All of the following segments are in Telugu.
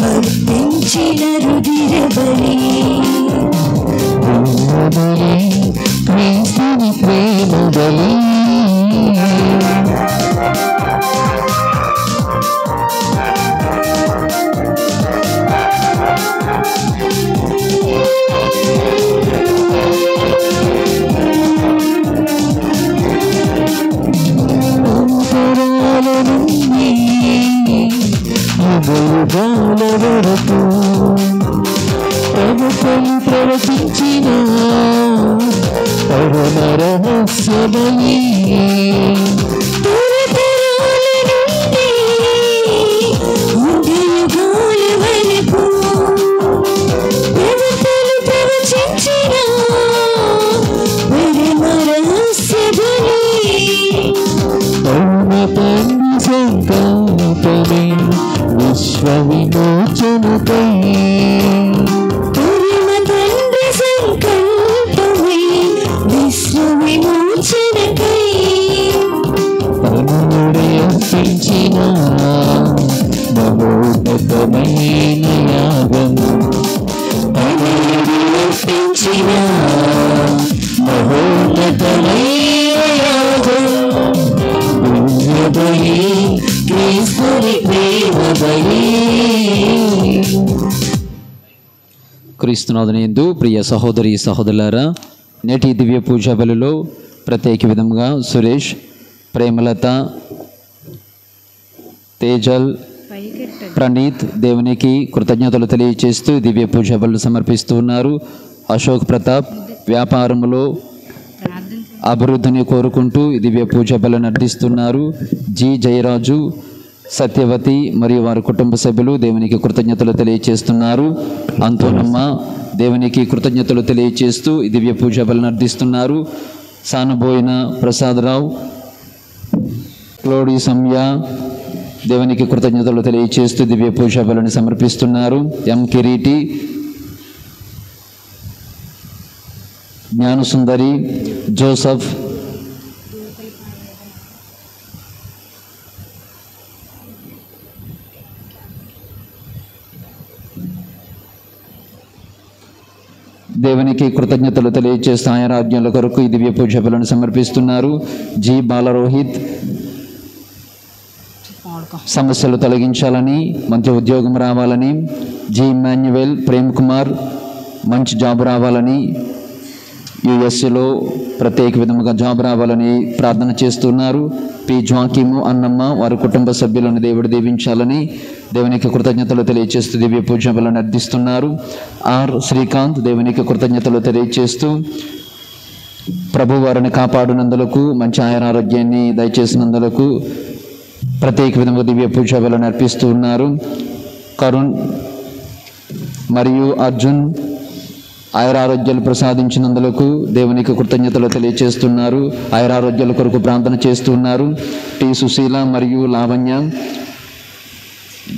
అర్పించిన రుధిర బలి క్రీస్తుని ప్రేమ బలి వరకు ప్రభుత్వం ప్రవచించిన పరమ రహస్య బలి సంకల్పమే విశ్వ విమోచనకై తండ్రి సంకల్పమే విశ్వ విమోచనకై తనుడే అర్పించిన మహోన్నతమైన యాగం తనుడే అర్పించిన మహోన్నతమైన యాగం క్రీస్తునాథునియందు ప్రియ సహోదరి సహోదరులారా, నేటి దివ్య పూజా బలిలో ప్రత్యేక విధంగా సురేష్, ప్రేమలత, తేజల్, ప్రణీత్ దేవునికి కృతజ్ఞతలు తెలియజేస్తూ దివ్య పూజా బలు సమర్పిస్తూ ఉన్నారు. అశోక్ ప్రతాప్ వ్యాపారములో అభివృద్ధిని కోరుకుంటూ దివ్య పూజా బలను అర్పిస్తున్నారు. జి జయరాజు, సత్యవతి మరియు వారి కుటుంబ సభ్యులు దేవునికి కృతజ్ఞతలు తెలియజేస్తున్నారు. అంతోనమ్మ దేవునికి కృతజ్ఞతలు తెలియజేస్తూ దివ్య పూజా బలను అర్పిస్తున్నారు. సానబోయిన ప్రసాదరావు, క్లోడి సంయ దేవునికి కృతజ్ఞతలు తెలియజేస్తూ దివ్య పూజా బలను సమర్పిస్తున్నారు. ఎం కిరీటి, జ్ఞానసుందరి, జోసఫ్, దేవునికి కృతజ్ఞతలు తెలియజేస్తూ ఆయన ఆజ్ఞల కొరకు ఈ దివ్య పూజ బలను సమర్పిస్తున్నారు. జి బాలరోహిత్ సమస్యలు తొలగించాలని, మంచి ఉద్యోగం రావాలని, జి ఇమాన్యువల్ ప్రేమ్ కుమార్ మంచి జాబ్ రావాలని, యుఎస్ఏలో ప్రత్యేక విధముగా జాబ్ రావాలని ప్రార్థన చేస్తున్నారు. పి జ్వాకిము అన్నమ్మ వారి కుటుంబ సభ్యులను దేవుడు దీవించాలని దేవునికి కృతజ్ఞతలు తెలియజేస్తూ దివ్య పూజ బలను అర్పిస్తున్నారు. ఆర్ శ్రీకాంత్ దేవునికి కృతజ్ఞతలు తెలియజేస్తూ ప్రభు వారిని కాపాడునందులకు, మంచి ఆరోగ్యాన్ని దయచేసినందులకు ప్రత్యేక విధంగా దివ్య పూజ బలను అర్పిస్తూ ఉన్నారు. కరుణ్ మరియు అర్జున్ ఆయురారోగ్యాలు ప్రసాదించినందులకు దేవునికి కృతజ్ఞతలు తెలియజేస్తున్నారు. ఆయురారోగ్యాల కొరకు ప్రార్థన చేస్తున్నారు. టి సుశీల మరియు లావణ్య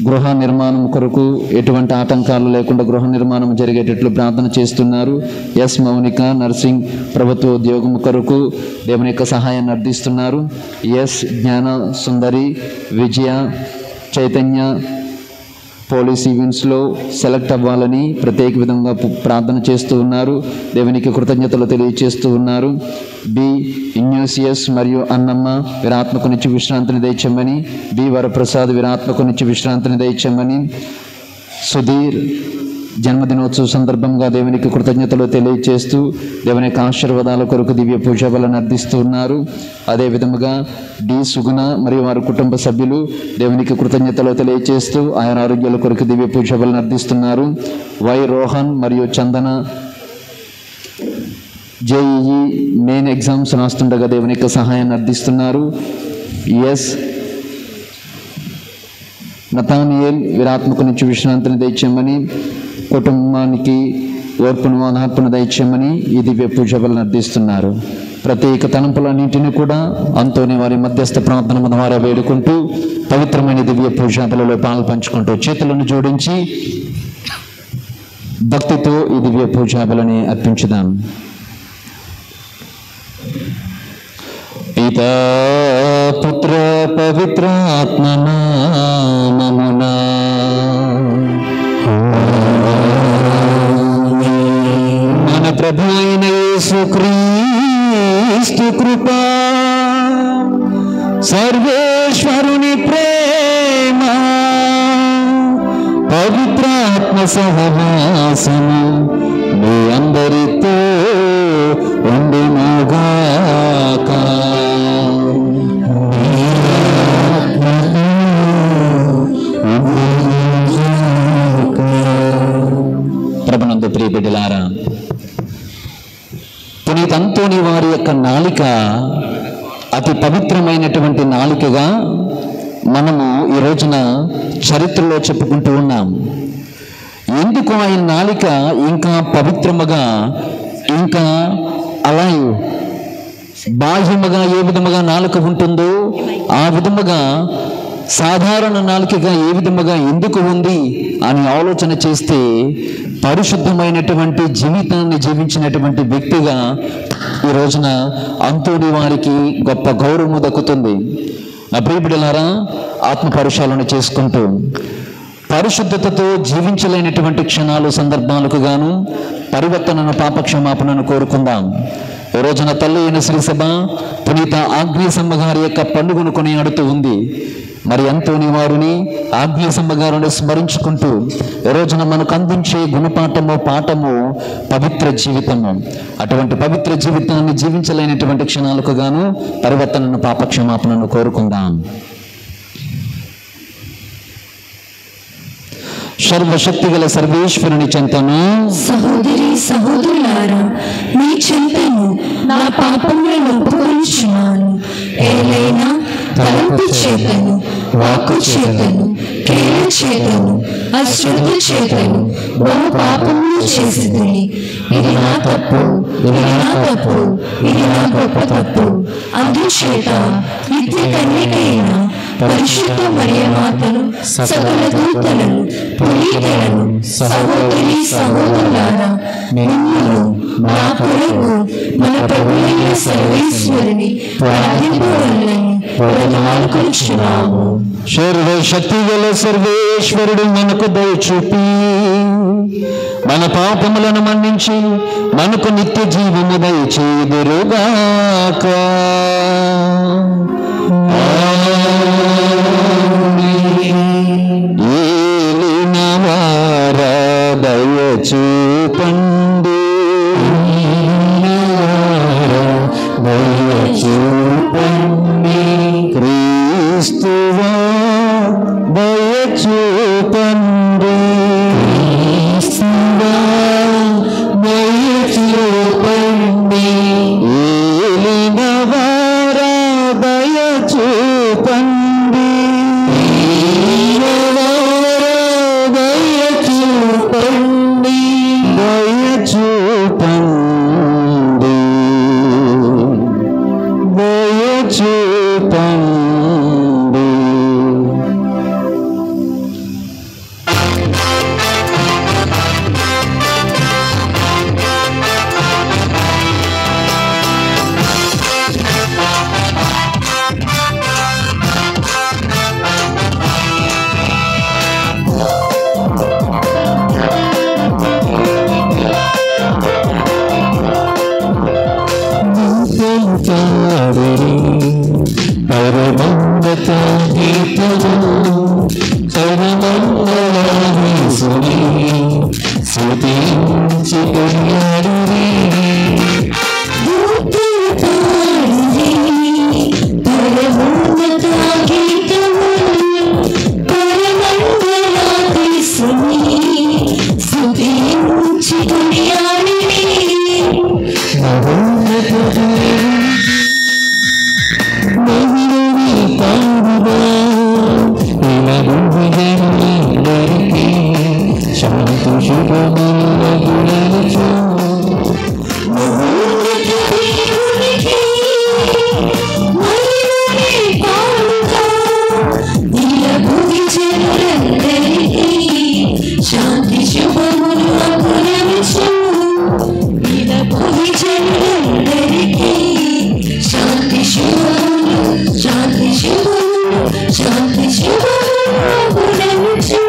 గృహ నిర్మాణం కొరకు ఎటువంటి ఆటంకాలు లేకుండా గృహ నిర్మాణం జరిగేటట్లు ప్రార్థన చేస్తున్నారు. ఎస్ మౌనిక నర్సింగ్ ప్రభుత్వ ఉద్యోగం కొరకు దేవుని యొక్క సహాయాన్ని అర్థిస్తున్నారు. ఎస్ జ్ఞాన సుందరి, విజయ, చైతన్య పోలీస్ ఈవెంట్స్లో సెలెక్ట్ అవ్వాలని ప్రత్యేక విధంగా ప్రార్థన చేస్తూ ఉన్నారు. దేవునికి కృతజ్ఞతలు తెలియజేస్తూ ఉన్నారు. బి ఇన్యూసియస్ మరియు అన్నమ్మ వీరాత్మకు నుంచి విశ్రాంతిని దయచేయమని, బి వరప్రసాద్ వీరాత్మకు నుంచి విశ్రాంతిని దయచేయమని, సుధీర్ జన్మదినోత్సవ సందర్భంగా దేవునికి కృతజ్ఞతలు తెలియజేస్తూ దేవుని యొక్క ఆశీర్వాదాల కొరకు దివ్య పూజ బలను అర్పిస్తూ ఉన్నారు. అదేవిధముగా డి సుగుణ మరియు వారి కుటుంబ సభ్యులు దేవునికి కృతజ్ఞతలు తెలియజేస్తూ ఆయన ఆరోగ్యాల కొరకు దివ్య పూజ బలను అర్పిస్తున్నారు. వై రోహన్ మరియు చందన జేఈఈ మెయిన్ ఎగ్జామ్స్ రాస్తుండగా దేవుని యొక్క సహాయాన్ని అర్పిస్తున్నారు. ఎస్ నతానియేల్ వీరాత్మకు నుంచి విశ్రాంతిని దయచేయమని, కుటుంబానికి ఓర్పును ఆత్మను దయచేయమని ఈ దివ్య పూజ బలను అర్పిస్తున్నారు. ప్రత్యేక తలంపులన్నింటినీ కూడా అంతోని వారి మధ్యస్థ ప్రార్థన ద్వారా వేడుకుంటూ పవిత్రమైన దివ్య పూజా బలిలో పాలు పంచుకుంటూ చేతులను జోడించి భక్తితో ఈ దివ్య పూజా బలిని అర్పించుదాం. పితా పుత్ర పవిత్ర ఆత్మ నామమునా మన ప్రభు అయిన యేసుక్రీస్తు కృపా సర్వేశ్వరుని ప్రేమ పవిత్రాత్మ సహవాసము మీ అందరితో ఉండునుగాక. ప్రభునందు ప్రియ బిడ్డలారా, పునీత అంతోని వారి యొక్క నాలిక అతి పవిత్రమైనటువంటి నాలికగా మనము ఈ రోజున చరిత్రలో చెప్పుకుంటూ ఉన్నాం. ఎందుకు ఆయన నాలిక ఇంకా పవిత్రముగా, ఇంకా అలా బాహ్యముగా ఏ విధముగా నాలుక ఉంటుందో ఆ విధముగా సాధారణ నాలుకగా ఏ విధముగా ఎందుకు ఉంది అని ఆలోచన చేస్తే, పరిశుద్ధమైనటువంటి జీవితాన్ని జీవించినటువంటి వ్యక్తిగా ఈ రోజున అంతోని వారికి గొప్ప గౌరవము దక్కుతుంది. నా ప్రియ బిడ్డలారా, ఆత్మ పరిశీలన చేసుకుంటూ పరిశుద్ధతతో జీవించలేనటువంటి క్షణాలు, సందర్భాలకు గాను పరివర్తనను, పాపక్షమాపణను కోరుకుందాం. ఈ రోజున తల్లి అయిన శ్రీసభ పునీత ఆగ్నేయసమ్మ గారి యొక్క పండుగను కొనియాడుతూ ఉంది. మరి అంతోని వారిని, ఆగ్నేయసమ్మ గారిని స్మరించుకుంటూ ఈ రోజున మనకు అందించే గుణపాఠము, పాఠము పవిత్ర జీవితము. అటువంటి పవిత్ర జీవితాన్ని జీవించలేనటువంటి క్షణాలకు గాను పరివర్తనను, పాపక్షమాపణను కోరుకుందాం. సర్వశక్తి గల సర్వేశ్వరుని చెంతను, సహోదరి సహోదరులారా, మీ చెంతను నా పాపములను ఒప్పుకొనుచున్నాను. ఏలైనా తలంపు చేతను, వాక్కు చేతను, క్రియ చేతను, అశ్రద్ధ చేతను బహు పాపములు చేసితిని. ఇది నా తప్పు, ఇది నా తప్పు, ఇది నా గొప్ప తప్పు. అందుచేత నిత్య కన్యకైన పరిశుద్ధ మరియమాతను, సకల దూతలను, పునీతులను, సహోదరి సహోదరులారా, మిమ్మును నా కొరకు మన ప్రభువైన సర్వేశ్వరుని ప్రార్థింపవలెనని ప్రార్థించుచున్నాము. సర్వశక్తి గల సర్వేశ్వరుడు మనకు దయచూపి మన పాపములను మన్నించి మనకు నిత్య జీవము దయచేయుదురుగాక. ఏలినవారా దయచూపండి, దయచూపండి, క్రీస్తువా దయచూపండి, క్రీస్తువా దయచూపండి, ఏలినవారా దయచూపండి, ఏలినవారా దయచూపండి, దయచూపండి, దయచూపండి. పరమోన్నత గీతము సర్వమంగళాధీశుని స్తుతించి కొనియాడుడి. పరమోన్నత గీతము పరమంగళాధీశుని స్తుతించి కొనియాడుడి. శాంతి శుభముల గుణముచు శాంతి శుభములగుననుచు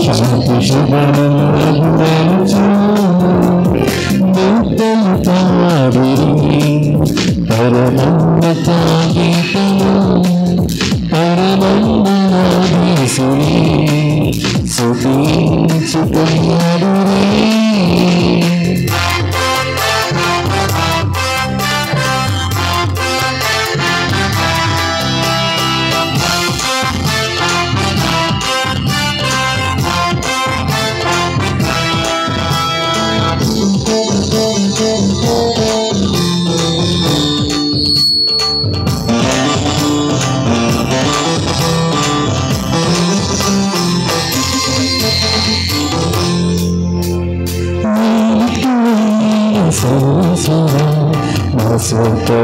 శాంతి శుభములగుననుచు నిత్యము పాడిరి పరమోన్నత గీతము పరమందునాధీసుని స్తుతించుకొనియాడురి.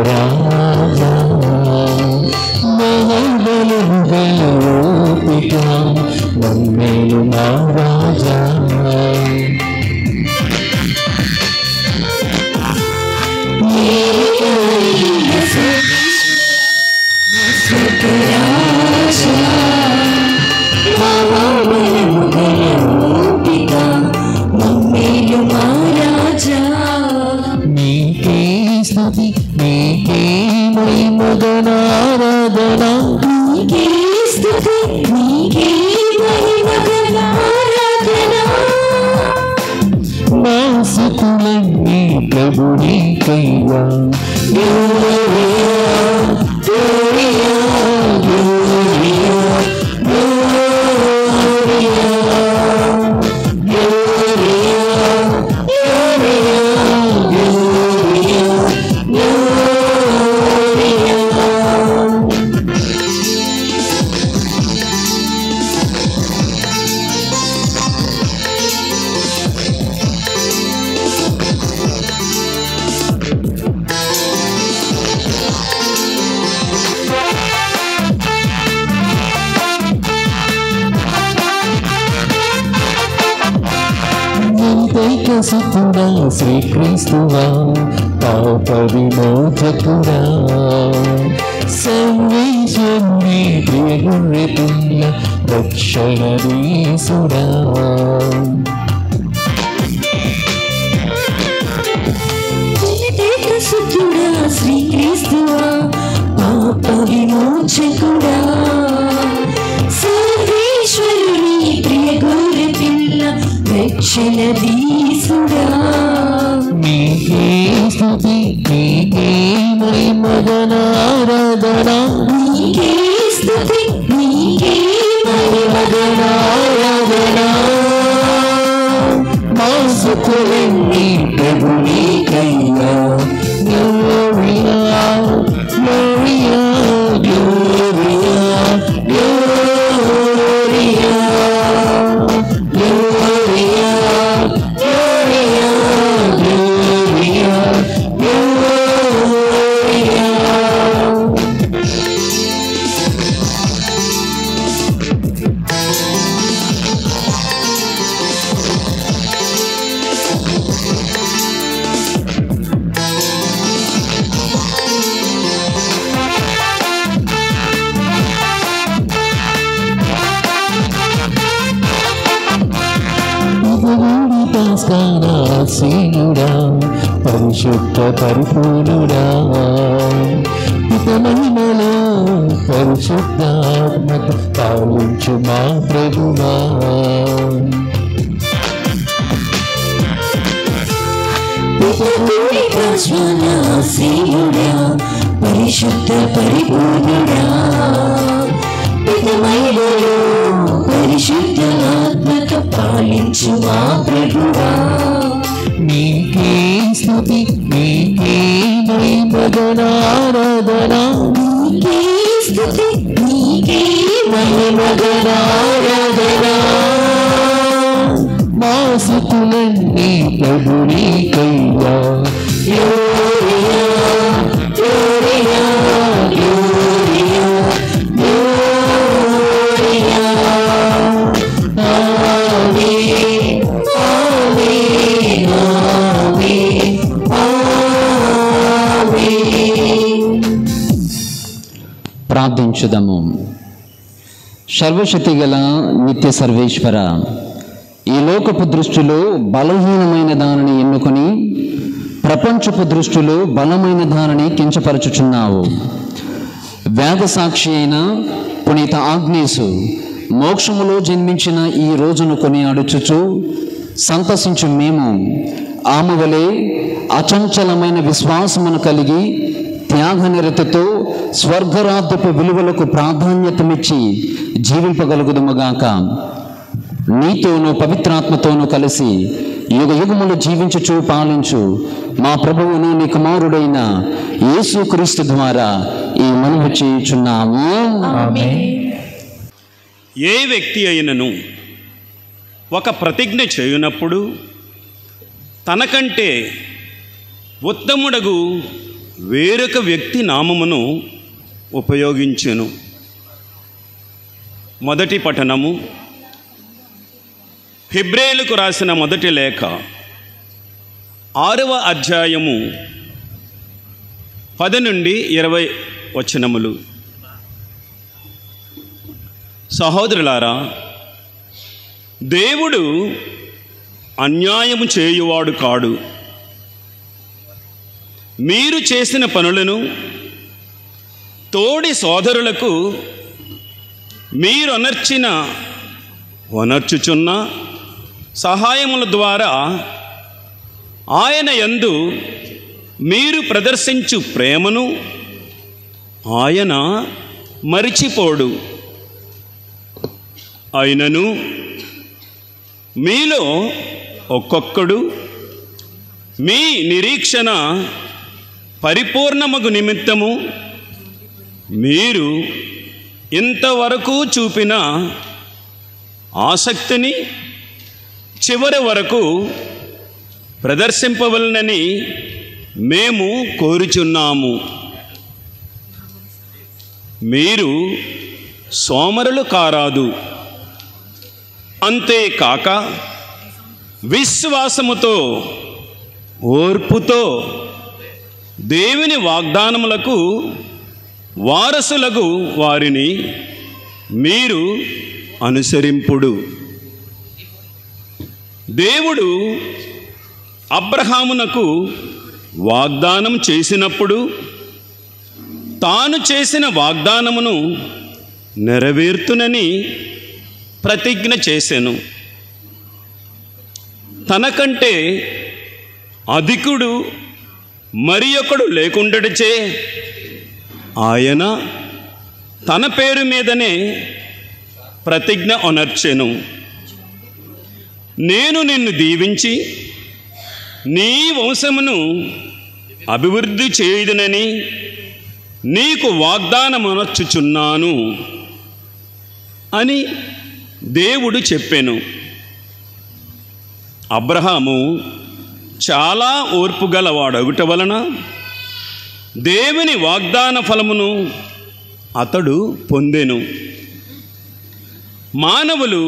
రాజా మహాబలముగలోపిక నమ్మేలు మా రాజా నీకే మహిమగణారాధన నీకే స్తుతి నీకే మహిమగణారాధన మా స్తుతులన్నీ ప్రభునికయ్యా సుతుడా శ్రీక్రీస్తువా పాప విమోచకుడా సర్వేశ్వరుని ప్రియగుర్రె పుణ్య రక్షణ వీసుడా సుతుడా శ్రీక్రీస్తువా పాప విమోచకుడా సర్వేశ్వరుని ప్రియ గొర్రె పిల్ల రక్షణ వీసుడా నీకే స్తుతి నీకే మహిమగణారాధన నీకే స్తుతి నీకే మహిమగణారాధన మా స్తుతులన్నీ ప్రభునికయ్యా Gloria, Gloria, Gloria, Gloria, Gloria, Gloria, Gloria, Gloria. సేనుడా పరిశుద్ధ పరిపూర్ణుడా పిత మహిమలో పరిశుద్ధాత్మక పాలించు మా ప్రభువా పరిశుద్ధ పరిపూర్ణుడా పిత మహిమలో పరిశుద్ధ ఆత్మక పాలించు మా ప్రభువా నీకే స్తుతి నీకే మహిమగణారాధన నీకే స్తుతి నీకే మహిమగణారాధన మా స్తుతులన్నీ ప్రభునికయ్యా Gloria, Gloria, Gloria, Gloria. Amen, Amen, Amen, Amen. ప్రార్థించు. ప్రార్థించుదము. సర్వశక్తి గల నిత్య సర్వేశ్వర, ఈ లోకపు దృష్టిలో బలహీనమైన దానిని ఎన్నుకొని ప్రపంచపు దృష్టిలో బలమైన దానిని కించపరచుచున్నావు. వేద సాక్షి అయిన పునీత ఆగ్నేసు మోక్షములో జన్మించిన ఈ రోజును కొనియాడుచుచు సంతసించు మేము ఆమె వలె అచంచలమైన విశ్వాసమును కలిగి త్యాగనిరతతో స్వర్గరాజ్యపు విలువలకు ప్రాధాన్యతమిచ్చి జీవింపగలుగుదుముగాక. నీతోనూ పవిత్రాత్మతోనూ కలిసి యుగ యుగములు జీవించుచు పాలించు మా ప్రభువును నీ కుమారుడైన యేసుక్రీస్తు ద్వారా ఈ మనవి చేయుచున్నాము. ఏ వ్యక్తి అయినను ఒక ప్రతిజ్ఞ చేయునప్పుడు తనకంటే ఉత్తముడగు వేరొక వ్యక్తి నామమును ఉపయోగించెను. మొదటి పఠనము హెబ్రేయులకు రాసిన మొదటి లేఖ 6వ అధ్యాయము 10 నుండి 20 వచనములు. సహోదరులారా, దేవుడు అన్యాయము చేయువాడు కాడు. మీరు చేసిన పనులను తోడి సోదరులకు మీరు అనర్చుచున్న సహాయముల ద్వారా ఆయన యందు మీరు ప్రదర్శించు ప్రేమను ఆయన మరిచిపోడు. అయినను మీలో ఒక్కొక్కడు మీ నిరీక్షణ పరిపూర్ణమగు నిమిత్తము మీరు ఇంతవరకు చూపిన ఆసక్తిని చివరి వరకు ప్రదర్శింపవలనని మేము కోరుచున్నాము. మీరు సోమరులు కారాదు. అంతేకాక విశ్వాసముతో ఓర్పుతో దేవుని వాగ్దానములకు వారసులకు వారిని మీరు అనుసరింపుడు. దేవుడు అబ్రహామునకు వాగ్దానం చేసినప్పుడు తాను చేసిన వాగ్దానమును నెరవేర్తునని ప్రతిజ్ఞ చేసెను. తనకంటే అధికుడు మరి ఒకడు లేకుండటచే ఆయన తన పేరు మీదనే ప్రతిజ్ఞ అనర్చెను. నేను నిన్ను దీవించి నీ వంశమును అభివృద్ధి చేయుదునని నీకు వాగ్దానమనర్చుచున్నాను అని దేవుడు చెప్పెను. అబ్రహాము చాలా ఓర్పు గలవాడగుట వలన దేవుని వాగ్దాన ఫలమును అతడు పొందెను. మానవులు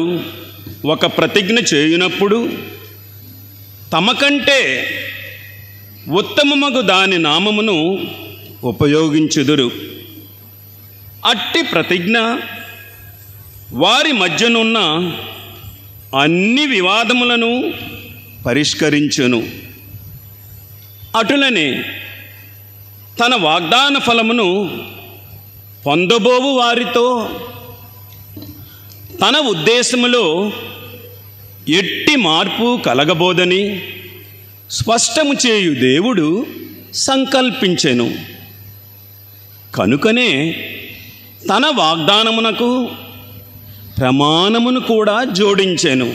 ఒక ప్రతిజ్ఞ చేయునప్పుడు తమకంటే ఉత్తమమగు దాని నామమును ఉపయోగించుదురు. అట్టి ప్రతిజ్ఞ వారి మధ్యనున్న అన్ని వివాదములను పరిష్కరించును. అటులనే తన వాగ్దాన ఫలమును పొందబోవు వారితో తన ఉద్దేశములో ఎట్టి మార్పు కలగబోదని స్పష్టము చేయు దేవుడు సంకల్పించెను. కనుకనే తన వాగ్దానమునకు ప్రమాణమును కూడా జోడించెను.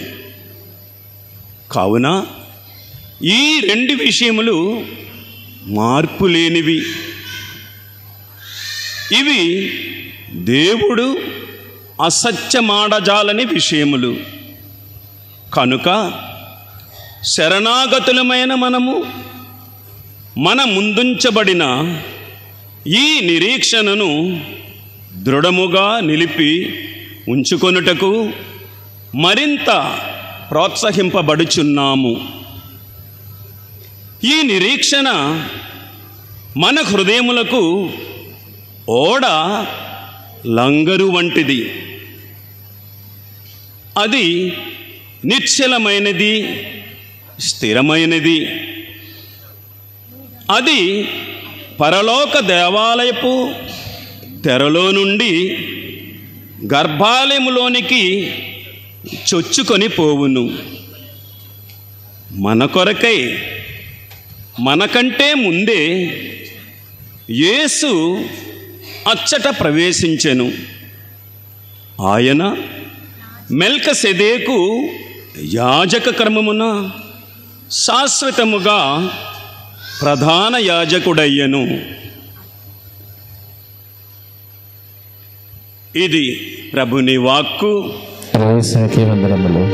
కావున ఈ 2 విషయములు మార్పు లేనివి. ఇవి దేవుడు అసత్యమాడజాలని విషయములు. కనుక శరణాగతులమైన మనము మన ముందుంచబడిన ఈ నిరీక్షణను దృఢముగా నిలిపి ఉంచుకొనుటకు మరింత ప్రోత్సహింపబడుచున్నాము. ఈ నిరీక్షణ మన హృదయములకు ఓడ లంగరు వంటిది. అది నిశ్చలమైనది, స్థిరమైనది. అది పరలోక దేవాలయపు తెరలో నుండి గర్భాలయములోనికి చొచ్చుకొని పోవును. మన కొరకై మనకంటే ముందే యేసు అచ్చట ప్రవేశించెను. ఆయన మెల్కసెదెకు యాజక క్రమమున శాశ్వతముగా ప్రధాన యాజకుడయ్యను. ఇది ప్రభుని వాక్కు. యేసుకే వందనములు.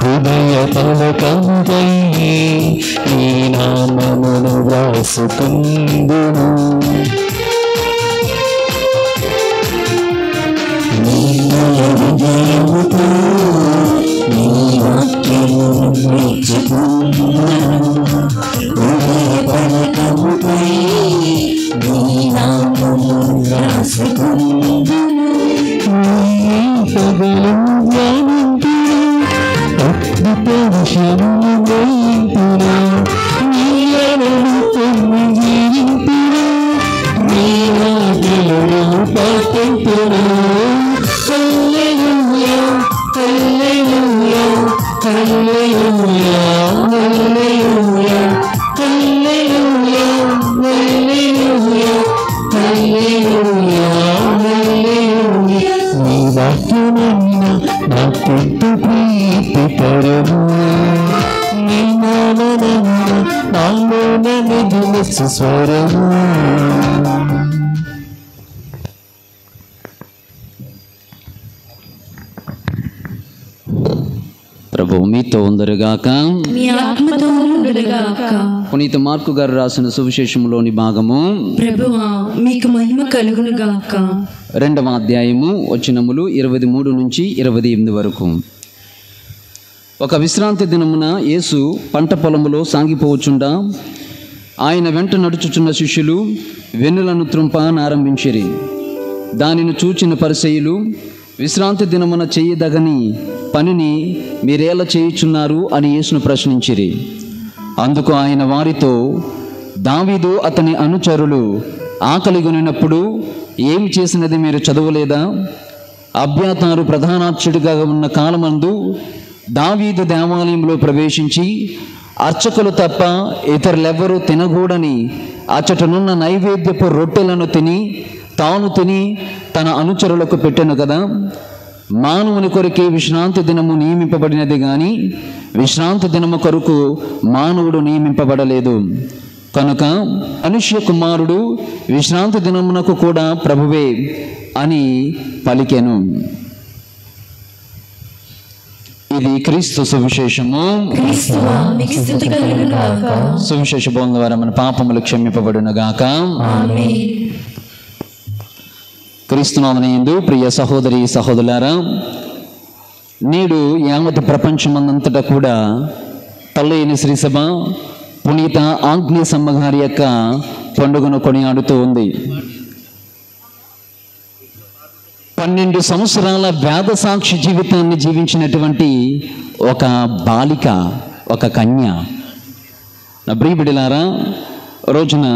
హృదయ పలకముపై నీ నామమును వ్రాసుకుందును. హృదయముతో నీ వాక్యమును నేర్చుకుందును. హృదయ పలకముపై నీ నామమును వ్రాసుకుందును. ప్రభువు మీతో ఉందరుగాక, మీ ఆత్మతోనూ ఉండుగాక. పునీత మార్కు గారు రాసిన సువిశేషంలోని భాగము. ప్రభువా మీకు మహిమ కలుగునుగాక. 2వ అధ్యాయము వచనములు 23 నుంచి 28 వరకు. ఒక విశ్రాంతి దినమున యేసు పంట పొలములో సాగిపోవచుండా ఆయన వెంట నడుచుచున్న శిష్యులు వెన్నులను త్రుంపనారంభించిరి. దానిని చూచిన పరిసయ్యులు, విశ్రాంతి దినమున చేయదగని పనిని మీరేలా చేయుచున్నారు అని యేసును ప్రశ్నించిరి. అందుకు ఆయన వారితో, దావీదు అతని అనుచరులు ఆకలిగొనినప్పుడు ఏమి చేసినది మీరు చదవలేదా? అబ్యాతారు ప్రధానార్చుడిగా ఉన్న కాలమందు దావీదు దేవాలయంలో ప్రవేశించి అర్చకులు తప్ప ఇతరులెవ్వరూ తినకూడని అచ్చటనున్న నైవేద్యపు రొట్టెలను తాను తిని తన అనుచరులకు పెట్టెను కదా. మానవుని కొరకే విశ్రాంతి దినము నియమింపబడినది కానీ విశ్రాంతి దినము కొరకు మానవుడు నియమింపబడలేదు. కనుక మనుష్య కుమారుడు విశ్రాంతి దినమునకు కూడా ప్రభువే అని పలికెను. ఇది క్రీస్తు సువిశేషము. క్రీస్తువా మీకు స్తుతి కలుగును గాక. సువిశేష బోధన ద్వారా మన పాపములు క్షమింపబడును గాక. ఆమేన్. క్రీస్తునామమునందు ప్రియ సహోదరి సహోదరులారా, నేడు యావత్ ప్రపంచమందంతటా కూడా తల్లైన శ్రీసభ పునీత ఆగ్నేయసమ్మ గారి యొక్క పండుగను కొనియాడుతూ ఉంది. 12 సంవత్సరాల వేద సాక్షి జీవితాన్ని జీవించినటువంటి ఒక బాలిక, ఒక కన్య. నా ప్రియబిడ్డలారా, రోజున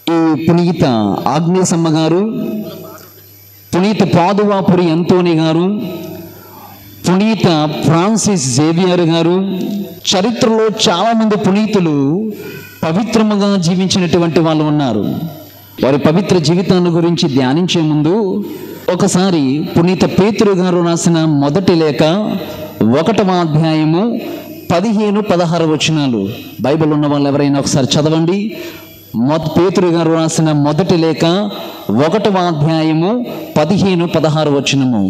ఈ పునీత ఆగ్నేయసమ్మ గారు, పునీత పాదువాపురి అంతోని గారు, పునీత ఫ్రాన్సిస్ జేవియర్ గారు, చరిత్రలో చాలామంది పునీతులు పవిత్రముగా జీవించినటువంటి వాళ్ళు ఉన్నారు. వారి పవిత్ర జీవితాన్ని గురించి ధ్యానించే ముందు ఒకసారి పునీత పేతురు గారు రాసిన మొదటి లేఖ 1వ అధ్యాయము 15-16 వచనాలు బైబిల్ ఉన్న వాళ్ళు ఎవరైనా ఒకసారి చదవండి. పేతురు గారు రాసిన మొదటి లేఖ 1వ అధ్యాయము 15-16 వచనము.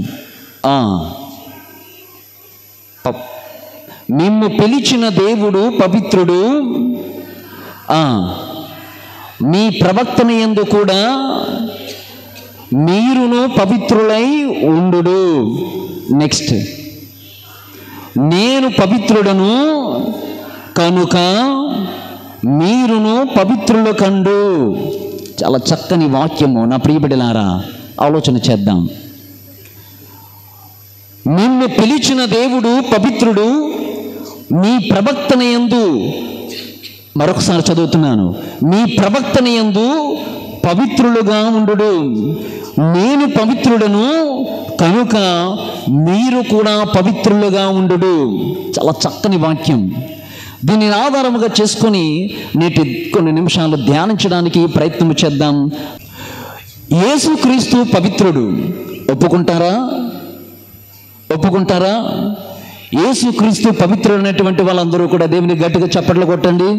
మిమ్ము పిలిచిన దేవుడు పవిత్రుడు, మీ ప్రవక్తన యందు కూడా మీరును పవిత్రులై ఉండుడు. నెక్స్ట్, నేను పవిత్రుడను కనుక మీరును పవిత్రులు కండు. చాలా చక్కని వాక్యము. నా ప్రియబిడ్డలారా, ఆలోచన చేద్దాం. నిన్ను పిలిచిన దేవుడు పవిత్రుడు, మీ ప్రవక్తన యందు, మరొకసారి చదువుతున్నాను, మీ ప్రవక్తన యందు పవిత్రులుగా ఉండుడు. నేను పవిత్రుడను కనుక మీరు కూడా పవిత్రులుగా ఉండుడు. చాలా చక్కని వాక్యం. దీనిని ఆధారముగా చేసుకొని నేటి కొన్ని నిమిషాలు ధ్యానించడానికి ప్రయత్నం చేద్దాం. యేసుక్రీస్తు పవిత్రుడు. ఒప్పుకుంటారా? ఒప్పుకుంటారా? యేసుక్రీస్తు పవిత్రుడైనటువంటి వాళ్ళందరూ కూడా దేవుని గట్టిగా చప్పట్లు కొట్టండి.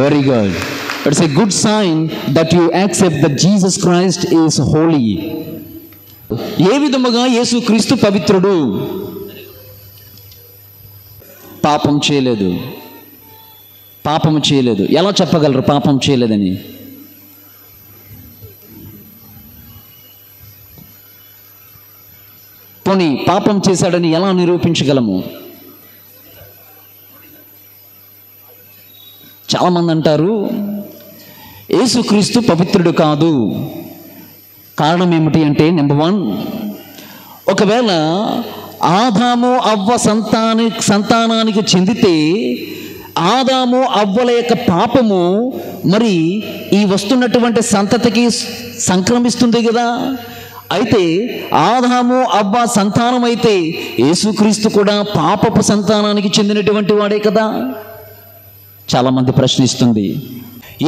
Very good. It's a good sign that you accept that Jesus Christ is holy. ఏ విధముగా యేసుక్రీస్తు పవిత్రుడు? పాపం చేయలేదు. పాపం చేయలేదు. ఎలా చెప్పగలరు పాపం చేయలేదని? పోనీ పాపం చేశాడని ఎలా నిరూపించగలము? చాలామంది అంటారు యేసుక్రీస్తు పవిత్రుడు కాదు. కారణం ఏమిటి అంటే, నెంబర్ 1, ఒకవేళ ఆదాము అవ్వ సంతానానికి చెందితే ఆదాము అవ్వల యొక్క పాపము మరి ఈ వస్తున్నటువంటి సంతతికి సంక్రమిస్తుంది కదా. అయితే ఆదాము అవ్వ సంతానం అయితే యేసుక్రీస్తు కూడా పాపపు సంతానానికి చెందినటువంటి వాడే కదా. చాలామంది ప్రశ్నిస్తుంది,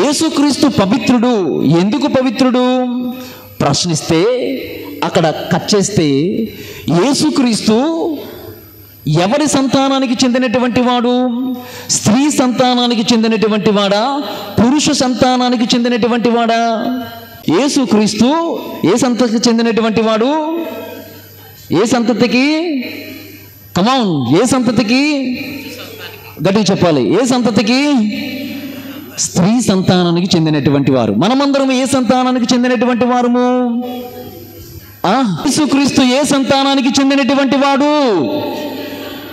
యేసుక్రీస్తు పవిత్రుడు, ఎందుకు పవిత్రుడు ప్రశ్నిస్తే అక్కడ కట్ చేస్తే, యేసుక్రీస్తు ఎవరి సంతానానికి చెందినటువంటి వాడు? స్త్రీ సంతానానికి చెందినటువంటి వాడా? పురుష సంతానానికి చెందినటువంటి వాడా? యేసుక్రీస్తు ఏ సంతతికి చెందినటువంటి వాడు? ఏ సంతతికి? కమాన్, ఏ సంతతికి? గట్టిగా చెప్పాలి. ఏ సంతతికి? స్త్రీ సంతానానికి చెందినటువంటి వారు. మనమందరం ఏ సంతానానికి చెందినటువంటి వారము? యేసుక్రీస్తు ఏ సంతానానికి చెందినటువంటి వాడు?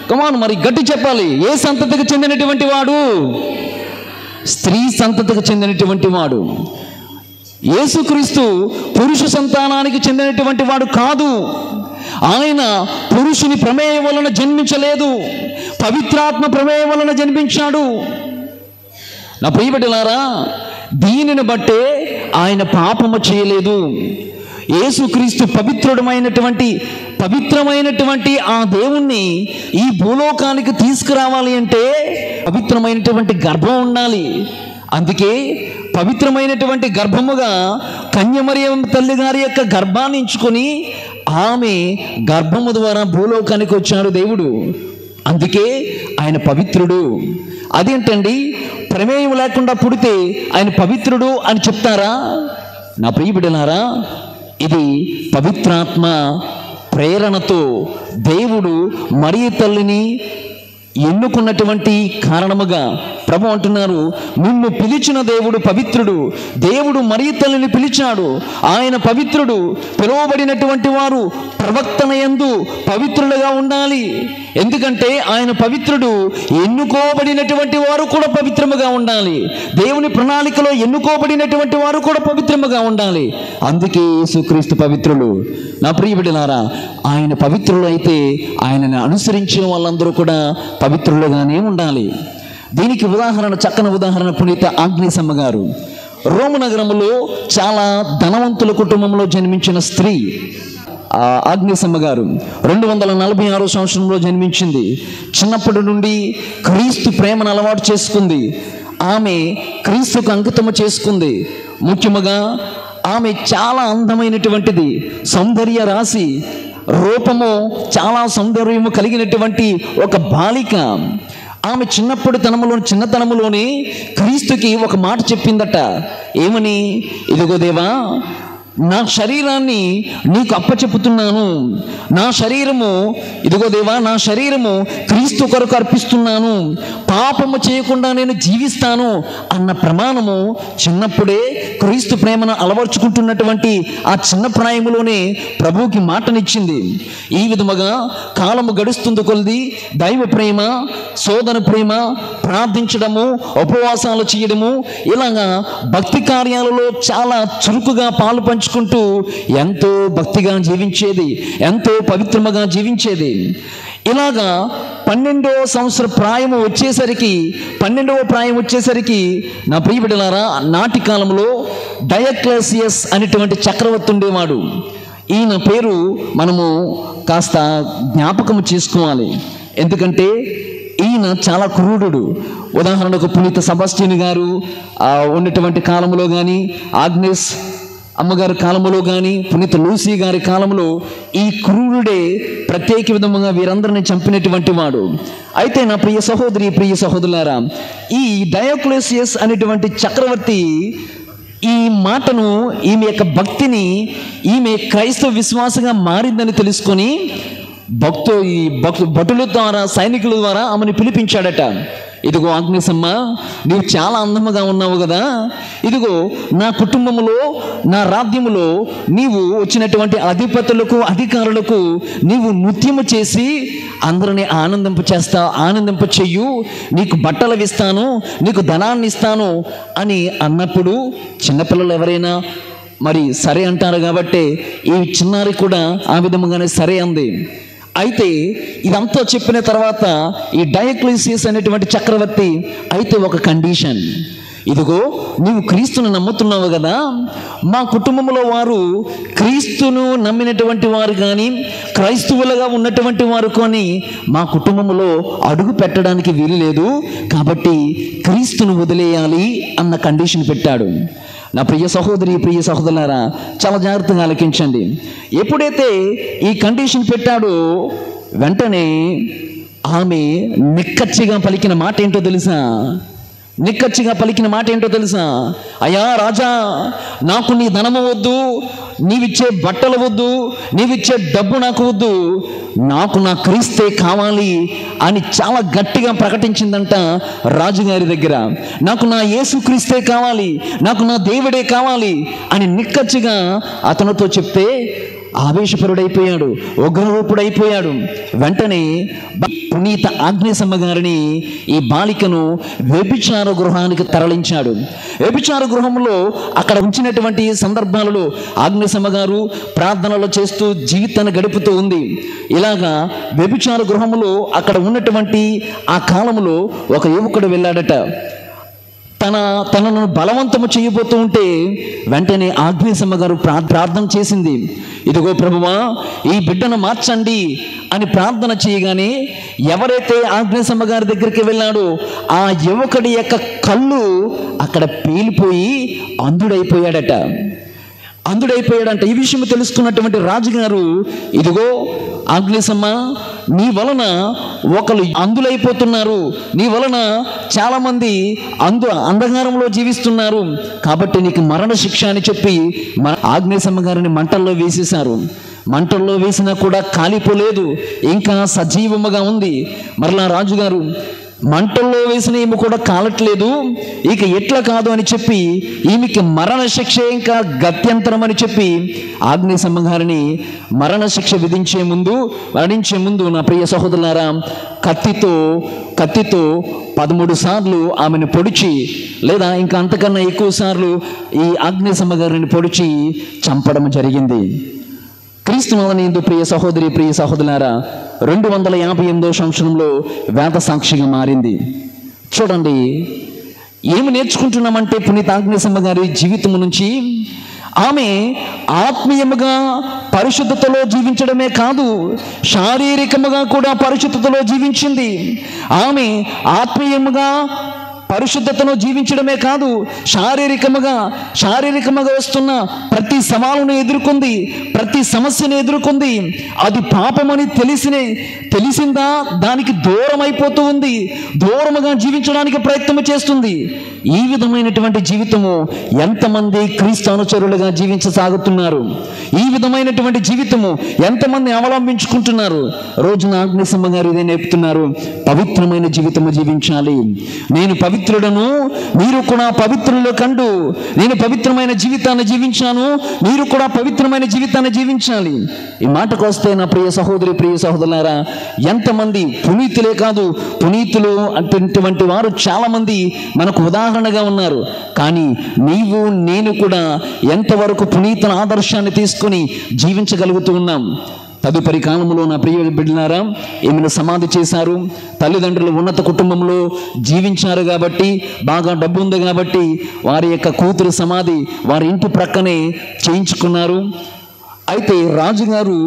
కమాన్, మరి గట్టి చెప్పాలి. ఏ సంతతికి చెందినటువంటి వాడు? స్త్రీ సంతతికి చెందినటువంటి వాడు. యేసుక్రీస్తు పురుష సంతానానికి చెందినటువంటి వాడు కాదు. ఆయన పురుషుని ప్రమేయం వలన జన్మించలేదు, పవిత్రాత్మ ప్రమేయం వలన జన్మించాడు. నా ప్రియబిడ్డలారా, దీనిని బట్టే ఆయన పాపము చేయలేదు. యేసుక్రీస్తు పవిత్రమైనటువంటి ఆ దేవుణ్ణి ఈ భూలోకానికి తీసుకురావాలి అంటే పవిత్రమైనటువంటి గర్భం ఉండాలి. అందుకే పవిత్రమైనటువంటి గర్భముగా కన్యమరియం తల్లి గారి యొక్క గర్భాన్ని ఎంచుకొని ఆమె గర్భము ద్వారా భూలోకానికి వచ్చాడు దేవుడు. అందుకే ఆయన పవిత్రుడు. అదేంటండి, ప్రమేయం లేకుండా పుడితే ఆయన పవిత్రుడు అని చెప్తారా? నా ప్రియ బిడ్డలారా, ఇది పవిత్రాత్మ ప్రేరణతో దేవుడు మరియ తల్లిని ఎన్నుకున్నటువంటి కారణముగా ప్రభు అంటున్నారు, నిన్ను పిలిచిన దేవుడు పవిత్రుడు. దేవుడు మరియ తల్లిని పిలిచాడు, ఆయన పవిత్రుడు. పిలువబడినటువంటి వారు ప్రవక్తన యందు పవిత్రులుగా ఉండాలి. ఎందుకంటే ఆయన పవిత్రుడు. ఎన్నుకోబడినటువంటి వారు కూడా పవిత్రముగా ఉండాలి. దేవుని ప్రణాళికలో ఎన్నుకోబడినటువంటి వారు కూడా పవిత్రముగా ఉండాలి. అందుకే యేసుక్రీస్తు పవిత్రులు. నా ప్రియ బిడ్డలారా, ఆయన పవిత్రులు అయితే ఆయనను అనుసరించే వాళ్ళందరూ కూడా పవిత్రులుగానే ఉండాలి. దీనికి ఉదాహరణ, చక్కని ఉదాహరణ పునీత ఆగ్నేసమ్మ గారు. రోము నగరంలో చాలా ధనవంతుల కుటుంబంలో జన్మించిన స్త్రీ ఆగ్నేసమ్మ గారు 246 సంవత్సరంలో జన్మించింది. చిన్నప్పటి నుండి క్రీస్తు ప్రేమను అలవాటు చేసుకుంది. ఆమె క్రీస్తుకు అంకితము చేసుకుంది. ముఖ్యముగా ఆమె చాలా అందమైనటువంటిది, సౌందర్య రాశి, రూపము చాలా సౌందర్యము కలిగినటువంటి ఒక బాలిక. ఆమె చిన్నతనములోనే క్రీస్తుకి ఒక మాట చెప్పిందట. ఏమని? ఇదిగో దేవా, నా శరీరాన్ని నీకు అప్పచెప్పుతున్నాను. నా శరీరము, ఇదిగో దేవా, నా శరీరము క్రీస్తు కొరకు అర్పిస్తున్నాను. పాపము చేయకుండా నేను జీవిస్తాను అన్న ప్రమాణము చిన్నప్పుడే క్రీస్తు ప్రేమను అలవర్చుకుంటున్నటువంటి ఆ చిన్న ప్రాయములోనే ప్రభువుకి మాటనిచ్చింది. ఈ విధముగా కాలము గడుస్తుంది కొలది దైవ ప్రేమ, సోదర ప్రేమ, ప్రార్థించడము, ఉపవాసాలు చేయడము, ఇలాగా భక్తి కార్యాలలో చాలా చురుకుగా పాలు పంచుకుంటూ ఎంతో భక్తిగా జీవించేది, ఎంతో పవిత్రముగా జీవించేది. ఇలాగా 12వ సంవత్సర ప్రాయం వచ్చేసరికి నా ప్రియ బిడ్డలారా, నాటి కాలంలో డయోక్లేసియస్ అనేటువంటి చక్రవర్తి ఉండేవాడు. ఈయన పేరు మనము కాస్త జ్ఞాపకం చేసుకోవాలి. ఎందుకంటే ఈయన చాలా క్రూరుడు. ఉదాహరణకు పునీత సెబాస్టియన్ గారు ఉన్నటువంటి కాలంలో కానీ, ఆగ్నేస్ అమ్మగారి కాలంలో కానీ, పునీత లూసీ గారి కాలంలో ఈ క్రూరుడే ప్రత్యేక విధముగా వీరందరిని చంపినటువంటి వాడు. అయితే నా ప్రియ సహోదరి, ప్రియ సహోదరులారా, ఈ డయోక్లేసియస్ అనేటువంటి చక్రవర్తి ఈ మాటను, ఈమె యొక్క భక్తిని, ఈమె క్రైస్తవ విశ్వాసంగా మారిందని తెలుసుకొని భటుల ద్వారా, సైనికుల ద్వారా ఆమెను పిలిపించాడట. ఇదిగో ఆగ్నేసమ్మ, నీవు చాలా అందముగా ఉన్నావు కదా, ఇదిగో నా కుటుంబములో, నా రాజ్యములో నీవు వచ్చినటువంటి అధిపతులకు, అధికారులకు నీవు నృత్యము చేసి అందరినీ ఆనందింప చెయ్యు, నీకు బట్టలు ఇస్తాను, నీకు ధనాన్ని ఇస్తాను అని అన్నప్పుడు చిన్నపిల్లలు ఎవరైనా మరి సరే అంటారు. కాబట్టి ఈ చిన్నారి కూడా ఆ విధముగానే సరే అంది. అయితే ఇదంతా చెప్పిన తర్వాత ఈ డయోక్లేసియస్ అనేటువంటి చక్రవర్తి అయితే ఒక కండిషన్, ఇదిగో నీవు క్రీస్తును నమ్ముతున్నావు కదా, మా కుటుంబంలో వారు క్రీస్తును నమ్మినటువంటి వారు కానీ, క్రైస్తవులుగా ఉన్నటువంటి వారు కానీ మా కుటుంబంలో అడుగు పెట్టడానికి వీలు లేదు, కాబట్టి క్రీస్తును వదిలేయాలి అన్న కండిషన్ పెట్టాడు. నా ప్రియ సహోదరి, ప్రియ సహోదరులారా, చాలా జాగ్రత్తగా ఆలకించండి. ఎప్పుడైతే ఈ కండిషన్ పెట్టాడో వెంటనే ఆమె నిక్కచ్చిగా పలికిన మాట ఏంటో తెలుసా? అయ్యా రాజా, నాకు నీ ధనము వద్దు, నీవిచ్చే బట్టలు వద్దు, నీవిచ్చే డబ్బు నాకు వద్దు, నాకు నా క్రీస్తే కావాలి అని చాలా గట్టిగా ప్రకటించిందంట రాజుగారి దగ్గర. నాకు నా యేసు క్రీస్తే కావాలి, నాకు నా దేవుడే కావాలి అని నిక్కచ్చిగా అతనితో చెప్తే ఆవేశపరుడైపోయాడు, ఉగ్రరూపుడైపోయాడు. వెంటనే పునీత ఆగ్నేసమ్మ గారిని, ఈ బాలికను వ్యభిచార గృహానికి తరలించాడు. వ్యభిచార గృహంలో అక్కడ ఉంచినటువంటి సందర్భాలలో ఆగ్నేసమ్మ గారు ప్రార్థనలు చేస్తూ జీవితాన్ని గడుపుతూ ఉంది. ఇలాగా వ్యభిచార గృహంలో అక్కడ ఉన్నటువంటి ఆ కాలంలో ఒక యువకుడు వెళ్ళాడట. తనను బలవంతము చేయబోతూ ఉంటే వెంటనే ఆగ్నేసమ్మ గారు ప్రార్థన చేసింది. ఇదిగో ప్రభువా, ఈ బిడ్డను మార్చండి అని ప్రార్థన చేయగానే ఎవరైతే ఆగ్నేయమ్మ గారి దగ్గరికి వెళ్ళాడో ఆ యువకుడి యొక్క కళ్ళు అక్కడ పేలిపోయి అంధుడైపోయాడట. ఈ విషయం తెలుసుకున్నటువంటి రాజుగారు, ఇదిగో ఆగ్నేయమ్మ, నీ వలన ఒకరు అంధులైపోతున్నారు, నీ వలన చాలామంది అంధకారంలో జీవిస్తున్నారు, కాబట్టి నీకు మరణ శిక్ష అని చెప్పి ఆగ్నేయమ్మ గారిని మంటల్లో వేసేశారు. మంటల్లో వేసినా కూడా కాలిపోలేదు, ఇంకా సజీవముగా ఉంది. మరలా రాజుగారు, మంటల్లో వేసిన ఈమె కూడా కాలట్లేదు, ఇక ఎట్లా కాదు అని చెప్పి ఈమెకి మరణ శిక్ష ఇంకా గత్యంతరం అని చెప్పి ఆగ్నేయమ్మ గారిని మరణ శిక్ష మరణించే ముందు నా ప్రియ సహోదరులారా, కత్తితో 13 సార్లు ఆమెను పొడిచి, లేదా ఇంకా అంతకన్నా ఎక్కువ సార్లు ఈ ఆగ్నేయమ్మ గారిని పొడిచి చంపడం జరిగింది. క్రీస్తునందు ప్రియ సహోదరులారా, 258వ సంవత్సరంలో వేద సాక్షిగా మారింది. చూడండి, ఏమి నేర్చుకుంటున్నామంటే పునీత ఆగ్నేయమ్మ గారి జీవితం నుంచి ఆమె ఆత్మీయముగా పరిశుద్ధతలో జీవించడమే కాదు, శారీరకముగా కూడా పరిశుద్ధతలో జీవించింది. ఆమె ఆత్మీయముగా పరిశుద్ధతను జీవించడమే కాదు, శారీరకముగా వస్తున్న ప్రతి సవాలును ఎదుర్కొంది, ప్రతి సమస్యను ఎదుర్కొంది. అది పాపమని తెలిసిందా దానికి దూరం అయిపోతూ ఉంది, దూరముగా జీవించడానికి ప్రయత్నం చేస్తుంది. ఈ విధమైనటువంటి జీవితము ఎంతమంది క్రీస్తు అనుచరులుగా జీవించసాగుతున్నారు, ఈ విధమైనటువంటి జీవితము ఎంతమంది అవలంబించుకుంటున్నారు. రోజున ఆగ్నేయమ్మ గారు ఇదే నేర్పుతున్నారు, పవిత్రమైన జీవితము జీవించాలి. నేను పవిత్రుడను, మీరు కూడా పవిత్రులు కండు. నేను పవిత్రమైన జీవితాన్ని జీవించాను, మీరు కూడా పవిత్రమైన జీవితాన్ని జీవించాలి. ఈ మాటకు వస్తే నా ప్రియ సహోదరులారా, ఎంతమంది పునీతులే కాదు, పునీతులు అటువంటి వారు చాలా మంది మనకు ఉదాహరణగా ఉన్నారు. కానీ నీవు నేను కూడా ఎంతవరకు పునీతుల ఆదర్శాన్ని తీసుకొని జీవించగలుగుతూ ఉన్నాం? తదుపరి కాలంలో నా ప్రియ బిడ్డలారా, ఈమెను సమాధి చేశారు. తల్లిదండ్రులు ఉన్నత కుటుంబంలో జీవించారు కాబట్టి, బాగా డబ్బు ఉంది కాబట్టి వారి యొక్క కూతురు సమాధి వారి ఇంటి ప్రక్కనే చేయించుకున్నారు. అయితే రాజుగారు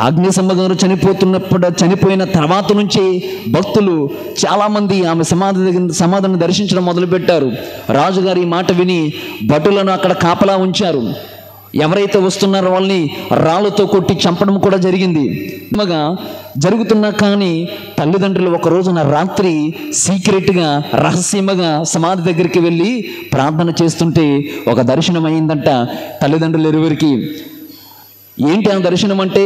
ఆగ్నేయమ్మ గారు చనిపోయిన తర్వాత నుంచి భక్తులు చాలామంది ఆమె సమాధిని దర్శించడం మొదలుపెట్టారు. రాజుగారు ఈ మాట విని భటులను అక్కడ కాపలా ఉంచారు. ఎవరైతే వస్తున్నారో వాళ్ళని రాళ్ళతో కొట్టి చంపడం కూడా జరిగింది. జరుగుతున్నా కానీ తల్లిదండ్రులు ఒక రోజున రాత్రి సీక్రెట్గా రహస్యంగా సమాధి దగ్గరికి వెళ్ళి ప్రార్థన చేస్తుంటే ఒక దర్శనం అయిందంట తల్లిదండ్రులు ఇరువురికి. ఏంటి ఆ దర్శనం అంటే,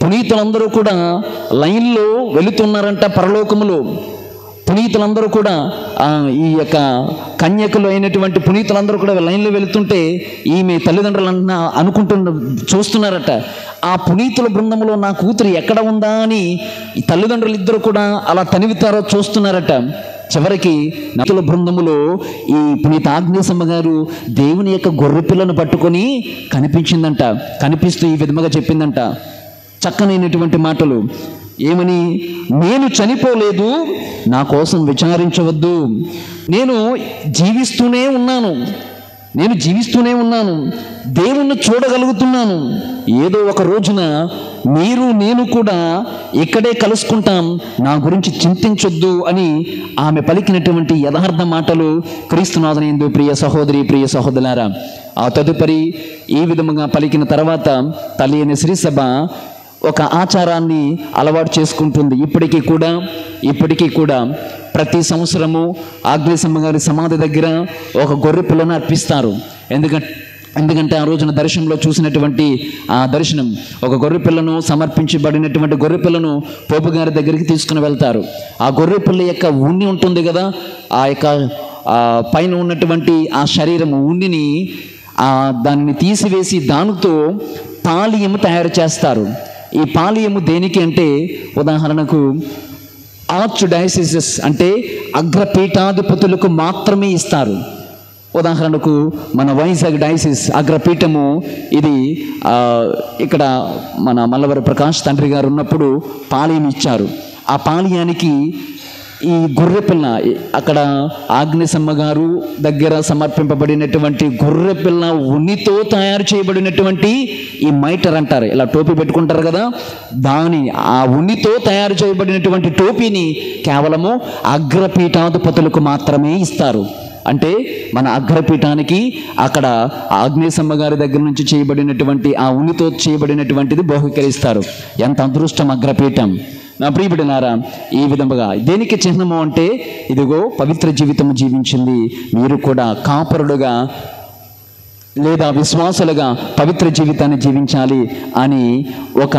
పునీతులందరూ కూడా లైన్లో వెళుతున్నారంట పరలోకములో. పునీతులందరూ కూడా ఈ యొక్క కన్యకలు అయినటువంటి పునీతులందరూ కూడా లైన్లో వెళుతుంటే ఈమె తల్లిదండ్రులన్నా చూస్తున్నారట. ఆ పునీతుల బృందంలో నా కూతురు ఎక్కడ ఉందా అని ఈ తల్లిదండ్రులు ఇద్దరు కూడా అలా తనివితారో చూస్తున్నారట. చివరికి నటుల బృందములో ఈ పునీత ఆగ్నేయమ్మ గారు దేవుని యొక్క గొర్రె పిల్లను పట్టుకొని కనిపించిందంట. కనిపిస్తూ ఈ విధముగా చెప్పిందంట, చక్కనైనటువంటి మాటలు. ఏమని? నేను చనిపోలేదు, నా కోసం విచారించవద్దు. నేను జీవిస్తూనే ఉన్నాను, దేవుణ్ణి చూడగలుగుతున్నాను. ఏదో ఒక రోజున మీరు నేను కూడా ఇక్కడే కలుసుకుంటాం, నా గురించి చింతించొద్దు అని ఆమె పలికినటువంటి యథార్థ మాటలు క్రీస్తునాథునియందు ప్రియ సహోదరులారా. ఆ తదుపరి ఈ విధముగా పలికిన తర్వాత తల్లి అయిన శ్రీసభ ఒక ఆచారాన్ని అలవాటు చేసుకుంటుంది. ఇప్పటికీ కూడా ప్రతి సంవత్సరము ఆగ్నేయమ్మ గారి సమాధి దగ్గర ఒక గొర్రె పిల్లను అర్పిస్తారు. ఎందుకంటే ఆ రోజున దర్శనంలో చూసినటువంటి ఆ దర్శనం, ఒక గొర్రె పిల్లను సమర్పించబడినటువంటి గొర్రె పిల్లను పోపు గారి దగ్గరికి తీసుకుని వెళ్తారు. ఆ గొర్రె పిల్ల యొక్క ఉన్ని ఉంటుంది కదా, ఆ యొక్క పైన ఉన్నటువంటి ఆ శరీరం ఉన్నిని దాన్ని తీసివేసి దానితో పాలీయము తయారు చేస్తారు. ఈ పాలీయము దేనికి అంటే, ఉదాహరణకు ఆర్చ్ డయాసిస్ అంటే అగ్రపీఠాధిపతులకు మాత్రమే ఇస్తారు. ఉదాహరణకు మన వైజాగ్ డయాసిస్ అగ్రపీఠము, ఇది ఇక్కడ మన మల్లవర ప్రకాష్ తండ్రి గారు ఉన్నప్పుడు పాలీయం ఇచ్చారు. ఆ పాలీయానికి ఈ గొర్రెపిల్ల అక్కడ ఆగ్నేసమ్మ గారు దగ్గర సమర్పింపబడినటువంటి గొర్రెపిల్ల ఉన్నితో తయారు చేయబడినటువంటి ఈ మైటర్ అంటారు, ఇలా టోపీ పెట్టుకుంటారు కదా, దాని ఆ ఉన్నితో తయారు చేయబడినటువంటి టోపీని కేవలము అగ్రపీఠాధిపతులకు మాత్రమే ఇస్తారు. అంటే మన అగ్రపీఠానికి అక్కడ ఆగ్నేసమ్మ గారి దగ్గర నుంచి చేయబడినటువంటి ఆ ఉన్నితో చేయబడినటువంటిది బహుకరిస్తారు. ఎంత అదృష్టం అగ్రపీఠం. నా ప్రియబిడ్డలారా, ఈ విధముగా దేనికి చిహ్నము అంటే ఇదిగో పవిత్ర జీవితం జీవించింది, మీరు కూడా కాపరుడుగా లేదా విశ్వాసులుగా పవిత్ర జీవితాన్ని జీవించాలి అని ఒక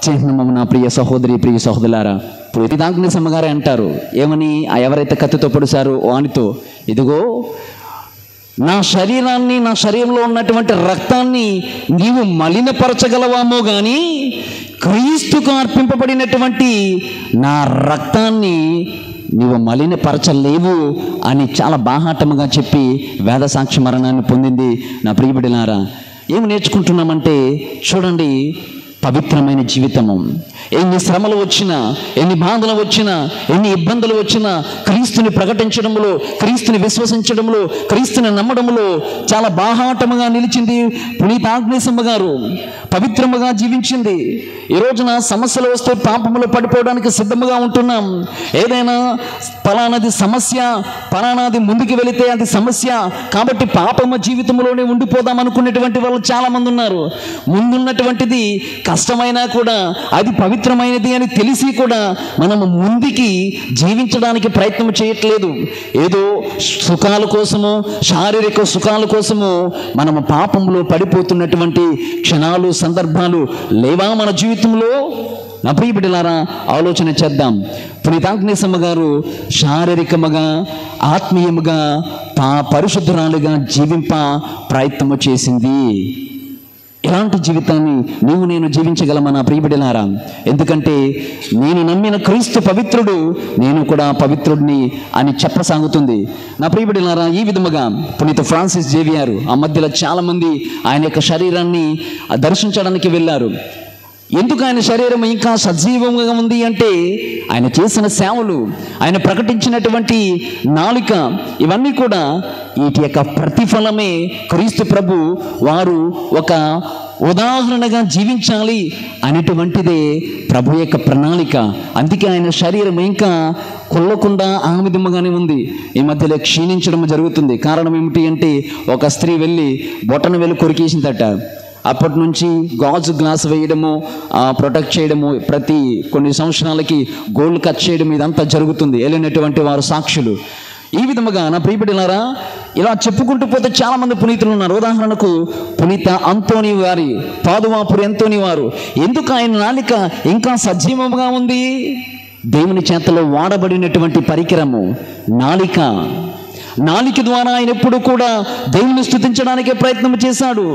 చిహ్నము. నా ప్రియ సహోదరి ప్రియ సహోదరులారా, ఇప్పుడు ఆగ్నేసమ్మ గారే అంటారు ఏమని, ఎవరైతే కత్తితో పొడిచారో వానితో, ఇదిగో నా శరీరాన్ని, నా శరీరంలో ఉన్నటువంటి రక్తాన్ని నీవు మలినపరచగలవామో కానీ క్రీస్తుకు అర్పింపబడినటువంటి నా రక్తాన్ని నీవు మలినపరచలేవు అని చాలా బాహాటముగా చెప్పి వేద సాక్షి మరణాన్ని పొందింది. నా ప్రియబిడ్డలారా, ఏమి నేర్చుకుంటున్నామంటే చూడండి, పవిత్రమైన జీవితము. ఎన్ని శ్రమలు వచ్చినా, ఎన్ని బాధలు వచ్చినా, ఎన్ని ఇబ్బందులు వచ్చినా క్రీస్తుని ప్రకటించడంలో, క్రీస్తుని విశ్వసించడంలో, క్రీస్తుని నమ్మడంలో చాలా బాహాటముగా నిలిచింది పునీత ఆగ్నేసమ్మ గారు. పవిత్రముగా జీవించింది. ఈ రోజున సమస్యలు వస్తే పాపములో పడిపోవడానికి సిద్ధముగా ఉంటున్నాం. ఏదైనా పలానాది సమస్య, పలానాది ముందుకు వెళితే అది సమస్య కాబట్టి పాపము జీవితంలోనే ఉండిపోదాం అనుకునేటువంటి వాళ్ళు చాలామంది ఉన్నారు. ముందున్నటువంటిది కష్టమైనా కూడా అది పవిత్రమైనది అని తెలిసి కూడా మనము ముందుకి జీవించడానికి ప్రయత్నం చేయట్లేదు. ఏదో సుఖాల కోసము, శారీరక సుఖాల కోసము మనము పాపంలో పడిపోతున్నటువంటి క్షణాలు, సందర్భాలు లేవా మన జీవితంలో? నా ప్రియ బిడ్డలారా, ఆలోచన చేద్దాం. పునీత ఆగ్నేసమ్మ గారు శారీరకముగా, ఆత్మీయముగా, పరిశుద్ధురాలుగా జీవింప ప్రయత్నము చేసింది. ఇలాంటి జీవితాన్ని నీవు నేను జీవించగలమా నా ప్రియబిడ్డలారా? ఎందుకంటే నేను నమ్మిన క్రీస్తు పవిత్రుడు, నేను కూడా పవిత్రుడిని అని చెప్పసాగుతుంది. నా ప్రియబిడ్డలారా, ఈ విధముగా పునీత ఫ్రాన్సిస్ జేవియర్ ఆ మధ్యలో చాలామంది ఆయన యొక్క శరీరాన్ని దర్శించడానికి వెళ్ళారు. ఎందుకు ఆయన శరీరం ఇంకా సజీవంగా ఉంది అంటే ఆయన చేసిన సేవలు, ఆయన ప్రకటించినటువంటి నాలుక, ఇవన్నీ కూడా వీటి యొక్క ప్రతిఫలమే. క్రీస్తు ప్రభు వారు ఒక ఉదాహరణగా జీవించాలి అనేటువంటిదే ప్రభు యొక్క ప్రణాళిక. అందుకే ఆయన శరీరం ఇంకా కొల్లకుండా ఆ విధముగానే ఉంది. ఈ మధ్యలో క్షీణించడం జరుగుతుంది. కారణం ఏమిటి అంటే ఒక స్త్రీ వెళ్ళి బొటన వేలు కొరికేసిందట. అప్పటి నుంచి గాజు గ్లాస్ వేయడము, ప్రొటెక్ట్ చేయడము, ప్రతి కొన్ని సంవత్సరాలకి గోల్డ్ కట్ చేయడం, ఇదంతా జరుగుతుంది. వెళ్ళినటువంటి వారు సాక్షులు. ఈ విధముగా నా ప్రియబిడ్డలారా, ఇలా చెప్పుకుంటూ పోతే చాలామంది పునీతులు ఉన్నారు. ఉదాహరణకు పునీత అంతోని వారి, పాదువాపురి అంతోని వారు. ఎందుకు ఆయన నాలిక ఇంకా సజీవంగా ఉంది? దేవుని చేతలో వాడబడినటువంటి పరికరము నాలిక. నాలిక ద్వారా ఆయన ఎప్పుడు కూడా దేవుని స్తుతించడానికే ప్రయత్నం చేశాడు.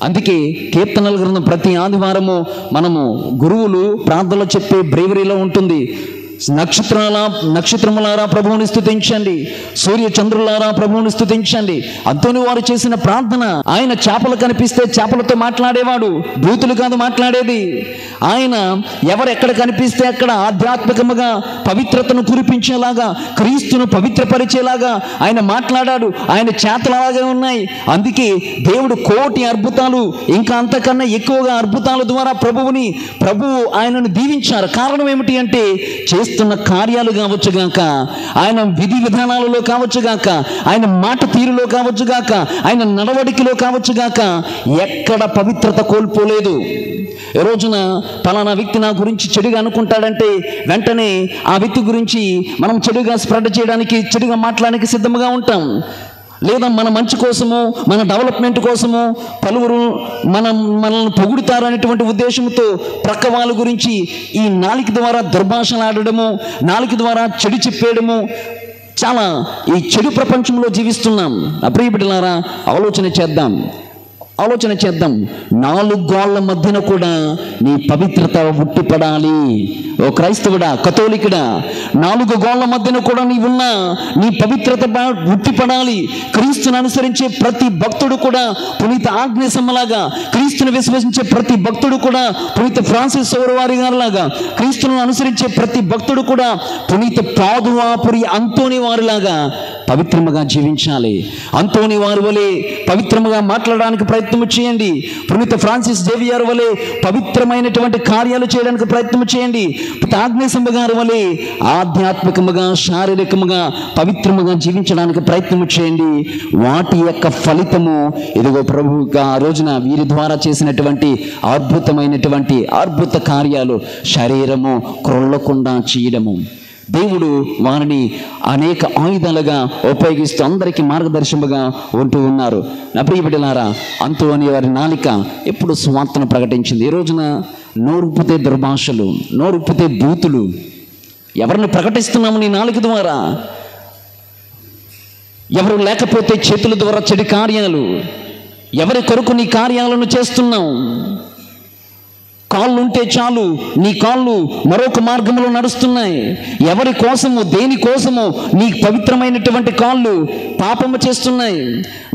అందుకే కీర్తనల గ్రంథం ప్రతి ఆదివారము మనము గురువులు ప్రార్థనలో చెప్పే బ్రేవరీలో ఉంటుంది. నక్షత్రములారా ప్రభువుని స్తుతించండి, సూర్య చంద్రులారా ప్రభువుని స్తుతించండి. అంతోని వారు చేసిన ప్రార్థన. ఆయన చేపలు కనిపిస్తే చేపలతో మాట్లాడేవాడు, భూతులు కాదు మాట్లాడేది. ఆయన ఎవరెక్కడ కనిపిస్తే అక్కడ ఆధ్యాత్మికముగా పవిత్రతను కురిపించేలాగా, క్రీస్తును పవిత్రపరిచేలాగా ఆయన మాట్లాడాడు. ఆయన చేతలు అలాగే ఉన్నాయి. అందుకే దేవుడు కోటి అద్భుతాలు, ఇంకా అంతకన్నా ఎక్కువగా అద్భుతాల ద్వారా ప్రభువు ఆయనను దీవించారు. కారణం ఏమిటి అంటే చేస్తున్న కార్యాలు కావచ్చుగాక, ఆయన విధి విధానాలలో కావచ్చుగాక, ఆయన మాట తీరులో కావచ్చుగాక, ఆయన నడవడికలో కావచ్చుగాక, ఎక్కడ పవిత్రత కోల్పోలేదు. ఈ రోజున పలానా వ్యక్తి నా గురించి చెడుగా అనుకుంటాడంటే వెంటనే ఆ వ్యక్తి గురించి మనం చెడుగా స్ప్రెడ్ చేయడానికి, చెడుగా మాట్లాడడానికి సిద్ధంగా ఉంటాం. లేదా మన మంచి కోసము, మన డెవలప్మెంట్ కోసము పలువురు మనల్ని పొగుడుతారు అనేటువంటి ఉద్దేశంతో ప్రక్క వాళ్ళ గురించి ఈ నాలుక ద్వారా దుర్భాషలు ఆడడము, నాలుక ద్వారా చెడు చెప్పేయడము, చాలా ఈ చెడు ప్రపంచంలో జీవిస్తున్నాం. ప్రియ బిడ్డలారా, ఆలోచన చేద్దాం. ఆలోచన చేద్దాం. 4 గోళ్ల మధ్యన కూడా నీ పవిత్రత ఉట్టిపడాలి. ఓ క్రైస్తవుడా, కథోలికుడా, 4 గోళ్ల మధ్యన కూడా నీవున్న నీ పవిత్రత ఉట్టిపడాలి. క్రీస్తుని అనుసరించే ప్రతి భక్తుడు కూడా పునీత ఆగ్నేయసమ్మలాగా, క్రీస్తుని విశ్వసించే ప్రతి భక్తుడు కూడా పునీత ఫ్రాన్సిస్ వారి గారిలాగా, క్రీస్తును అనుసరించే ప్రతి భక్తుడు కూడా పునీత పాదువాపురి అంతోని వారిలాగా పవిత్రముగా జీవించాలి. అంతోని వారి వలె పవిత్రముగా మాట్లాడడానికి ప్రయత్నం చేయండి. పునీత ఫ్రాన్సిస్ జేవియర్ వలె పవిత్రమైనటువంటి కార్యాలు చేయడానికి ప్రయత్నం చేయండి. ఆగ్నేయసమ్మ గారి వలె ఆధ్యాత్మికముగా, శారీరకముగా పవిత్రముగా జీవించడానికి ప్రయత్నం చేయండి. వాటి యొక్క ఫలితము ఇదిగో ప్రభువుగా ఆ రోజున వీరి ద్వారా చేసినటువంటి అద్భుతమైనటువంటి అద్భుత కార్యాలు శరీరము క్రొల్లకుండా చేయడము. దేవుడు వారిని అనేక ఆయుధాలుగా ఉపయోగిస్తూ అందరికీ మార్గదర్శముగా ఉంటూ ఉన్నారు. నా ప్రియ బిడ్డలారా, అంతోని వారి నాలిక ఎప్పుడు సువార్తను ప్రకటించింది. ఈ రోజున నోరుపుతే దుర్భాషలు, నోరుపుతే బూతులు. ఎవరిని ప్రకటిస్తున్నాము నీ నాలిక ద్వారా? ఎవరు లేకపోతే చేతుల ద్వారా చెడు కార్యాలు. ఎవరి కొరకు నీ కార్యాలను చేస్తున్నావు? కాళ్ళు ఉంటే చాలు, నీ కాళ్ళు మరొక మార్గంలో నడుస్తున్నాయి. ఎవరి కోసము, దేని కోసము నీ పవిత్రమైనటువంటి కాళ్ళు పాపము చేస్తున్నాయి?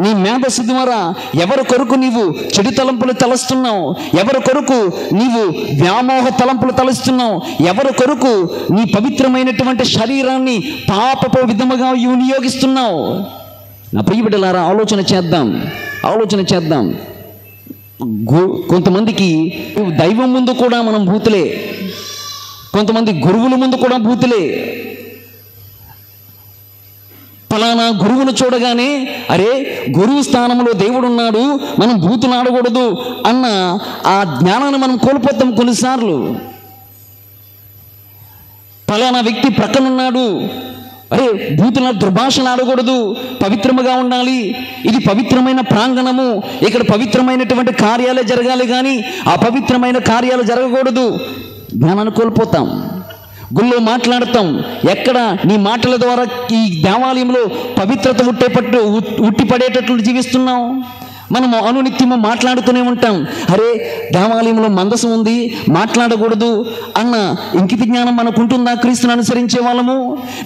నీ మేధస్సు ద్వారా ఎవరి కొరకు నీవు చెడు తలంపులు తలస్తున్నావు? ఎవరి కొరకు నీవు వ్యామోహ తలంపులు తలస్తున్నావు? ఎవరి కొరకు నీ పవిత్రమైనటువంటి శరీరాన్ని పాపపు విధముగా వినియోగిస్తున్నావు? నా ప్రియ బిడ్డలారా, ఆలోచన చేద్దాం. కొంతమందికి దైవం ముందు కూడా మనం భూతులే, కొంతమంది గురువుల ముందు కూడా భూతులే. ఫలానా గురువును చూడగానే అరే గురువు స్థానంలో దేవుడు ఉన్నాడు, మనం భూతులు ఆడకూడదు అన్న ఆ జ్ఞానాన్ని మనం కోల్పోతాం కొన్నిసార్లు. ఫలానా వ్యక్తి ప్రక్కనున్నాడు, అరే భూతుల దుర్భాషలు ఆడకూడదు, పవిత్రముగా ఉండాలి, ఇది పవిత్రమైన ప్రాంగణము, ఇక్కడ పవిత్రమైనటువంటి కార్యాలే జరగాలి, కానీ అపవిత్రమైన కార్యాలు జరగకూడదు. జ్ఞానాన్ని కోల్పోతాం. గుళ్ళో మాట్లాడతాం, ఎక్కడ నీ మాటల ద్వారా ఈ దేవాలయంలో పవిత్రత ఉట్టిపడేటట్లు జీవిస్తున్నాం. మనము అనునిత్యము మాట్లాడుతూనే ఉంటాం, అరే దేవాలయంలో మందసం ఉంది, మాట్లాడకూడదు అన్న ఇంకిత జ్ఞానం మనకు ఉంటుందా? క్రీస్తుని అనుసరించే వాళ్ళము.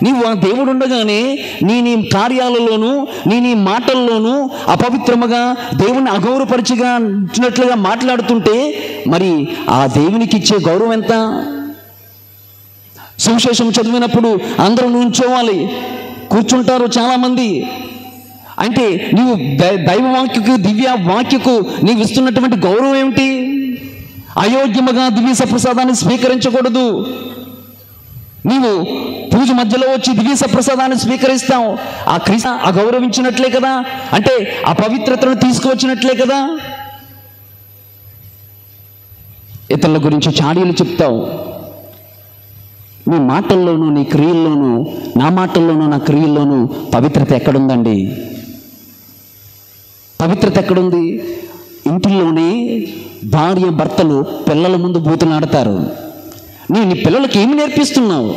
నీవు ఆ దేవుడు ఉండగానే నీ కార్యాలలోనూ నీ మాటల్లోనూ అపవిత్రముగా దేవుని అగౌరవపరిచినట్లుగా మాట్లాడుతుంటే మరి ఆ దేవునికి ఇచ్చే గౌరవం ఎంత? సువిశేషం చదివినప్పుడు అందరూ నుంచోవాలి, కూర్చుంటారు చాలామంది. అంటే నీవు దైవవాక్యకు, దివ్య వాక్యకు నీవు ఇస్తున్నటువంటి గౌరవం ఏమిటి? అయోగ్యముగా దివ్య సప్రసాదాన్ని స్వీకరించకూడదు. నీవు పూజ మధ్యలో వచ్చి దివ్య సప్రసాదాన్ని స్వీకరిస్తావు, ఆ క్రీస్తు అగౌరవించినట్లే కదా, అంటే అపవిత్రతను తీసుకువచ్చినట్లే కదా. ఇతరుల గురించి చాడీలు చెప్తావు. నీ మాటల్లోనూ నీ క్రియల్లోనూ, నా మాటల్లోనూ నా క్రియల్లోనూ పవిత్రత ఎక్కడుందండి? పవిత్రత ఎక్కడుంది? ఇంటిలోనే భార్య భర్తలు పిల్లల ముందు బూతులాడతారు. నీ పిల్లలకి ఏమి నేర్పిస్తున్నావు?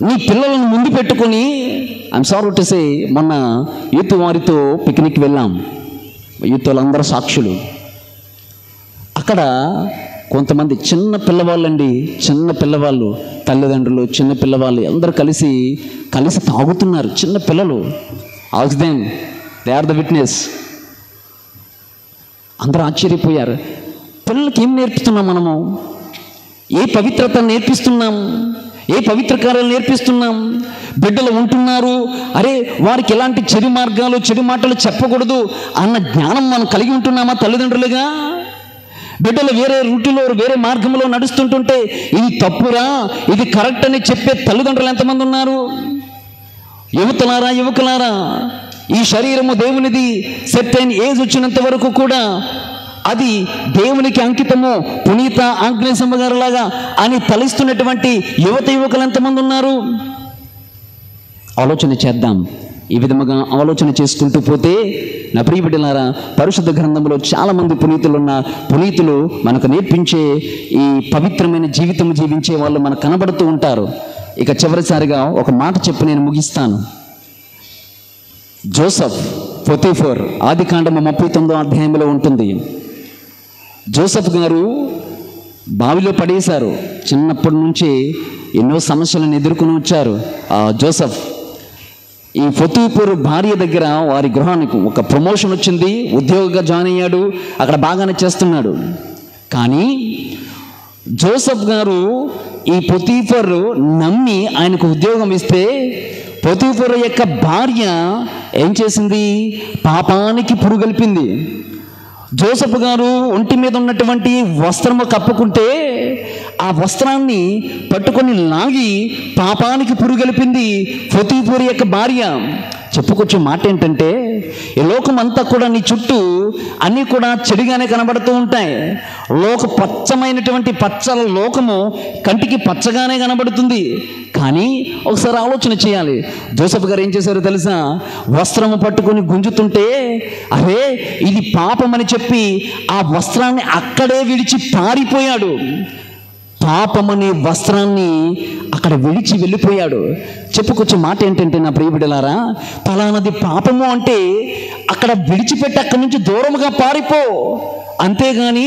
నీ పిల్లలను ముందు పెట్టుకొని, ఐఎమ్ సారీ టు సే, మొన్న యూత్ వారితో పిక్నిక్ వెళ్ళాం. యూత్ వాళ్ళందరూ సాక్షులు. అక్కడ కొంతమంది చిన్న పిల్లవాళ్ళండి, చిన్న పిల్లవాళ్ళు, తల్లిదండ్రులు, చిన్న పిల్లవాళ్ళు అందరూ కలిసి తాగుతున్నారు. చిన్న పిల్లలు. Ask them, they are the witness. అందరూ ఆశ్చర్యపోయారు. పిల్లలకి ఏం నేర్పిస్తున్నాం మనము? ఏ పవిత్రత నేర్పిస్తున్నాం? ఏ పవిత్ర కార్యాలు నేర్పిస్తున్నాం? బిడ్డలు ఉంటున్నారు, అరే వారికి ఎలాంటి చెడు మార్గాలు, చెడు మాటలు చెప్పకూడదు అన్న జ్ఞానం మనం కలిగి ఉంటున్నామా తల్లిదండ్రులుగా? బిడ్డలు వేరే రూటులో, వేరే మార్గంలో నడుస్తుంటుంటే ఇది తప్పురా, ఇది కరెక్ట్ అని చెప్పే తల్లిదండ్రులు ఎంతమంది ఉన్నారు? యువకులారా, ఈ శరీరము దేవునిది. సర్టెన్ ఏజ్ వచ్చినంత వరకు కూడా అది దేవునికి అంకితము, పునీత ఆగ్నేయసమ్మ గారిలాగా అని తలిస్తున్నటువంటి యువకులు ఎంతమంది ఉన్నారు? ఆలోచన చేద్దాం. ఈ విధముగా ఆలోచన చేసుకుంటూ పోతే నా ప్రియ బిడ్డలారా, పరిశుద్ధ గ్రంథంలో చాలామంది పునీతులు మనకు నేర్పించే ఈ పవిత్రమైన జీవితం జీవించే వాళ్ళు మనకు కనబడుతూ ఉంటారు. ఇక చివరిసారిగా ఒక మాట చెప్పి నేను ముగిస్తాను. జోసఫ్ పొతీఫర్, ఆదికాండము 39వ అధ్యాయంలో ఉంటుంది. జోసెఫ్ గారు బావిలో పడేశారు. చిన్నప్పటి నుంచి ఎన్నో సమస్యలను ఎదుర్కొని వచ్చారు జోసెఫ్. ఈ పొతీఫరు భార్య దగ్గర వారి గృహానికి ఒక ప్రమోషన్ వచ్చింది, ఉద్యోగంగా జాయిన్ అయ్యాడు, అక్కడ బాగానే చేస్తున్నాడు. కానీ జోసెఫ్ గారు ఈ పొతీఫరు నమ్మి ఆయనకు ఉద్యోగం ఇస్తే పొతీఫరు యొక్క భార్య ఏం చేసింది? పాపానికి పురుగొల్పింది. జోసెఫ్ గారు ఒంటి మీద ఉన్నటువంటి వస్త్రము కప్పుకుంటే ఆ వస్త్రాన్ని పట్టుకొని లాగి పాపానికి పురుగొల్పింది పొతీఫరు యొక్క భార్య. చెప్పుకొచ్చే మాట ఏంటంటే, ఈ లోకం అంతా కూడా నీ చుట్టూ అన్నీ కూడా చెడుగానే కనబడుతూ ఉంటాయి. పచ్చమైనటువంటి పచ్చల లోకము కంటికి పచ్చగానే కనబడుతుంది. కానీ ఒకసారి ఆలోచన చేయాలి. జోసెఫ్ గారు ఏం చేశారో తెలుసా? వస్త్రము పట్టుకొని గుంజుతుంటే అరే ఇది పాపం అని చెప్పి ఆ వస్త్రాన్ని అక్కడే విడిచి పారిపోయాడు. పాపమనే వస్త్రాన్ని అక్కడ విడిచి వెళ్ళిపోయాడు. చెప్పుకొచ్చే మాట ఏంటంటే, నా ప్రియ బిడ్డలారా, పలానాది పాపము అంటే అక్కడ విడిచిపెట్టి అక్కడి నుంచి దూరంగా పారిపో. అంతేగాని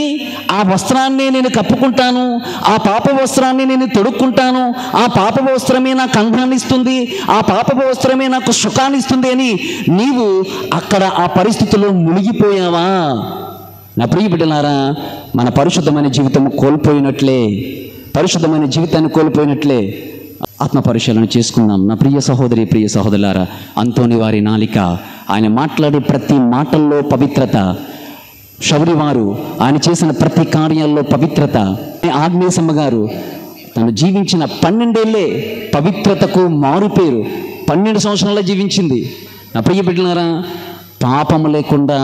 ఆ వస్త్రాన్ని నేను కప్పుకుంటాను, ఆ పాప వస్త్రాన్ని నేను తొడుక్కుంటాను, ఆ పాప వస్త్రమే నాకు అందాన్ని ఇస్తుంది, ఆ పాప వస్త్రమే నాకు సుఖాన్ని ఇస్తుంది అని నీవు అక్కడ ఆ పరిస్థితుల్లో మునిగిపోయావా? నా ప్రియ బిడ్డలారా, మన పరిశుద్ధమైన జీవితం కోల్పోయినట్లే, పరిశుద్ధమైన జీవితాన్ని కోల్పోయినట్లే. ఆత్మ పరిశీలన చేసుకుందాం. నా ప్రియ సహోదరి, ప్రియ సహోదరులారా, అంతోని వారి నాలిక, ఆయన మాట్లాడే ప్రతి మాటల్లో పవిత్రత, శబరి వారు ఆయన చేసిన ప్రతి కార్యాల్లో పవిత్రత. ఆగ్నేయసమ్మ గారు తను జీవించిన 12 ఏళ్ళే పవిత్రతకు మారుపేరు. 12 సంవత్సరాల్లో జీవించింది. నా ప్రియ బిడ్డలారా, పాపము లేకుండా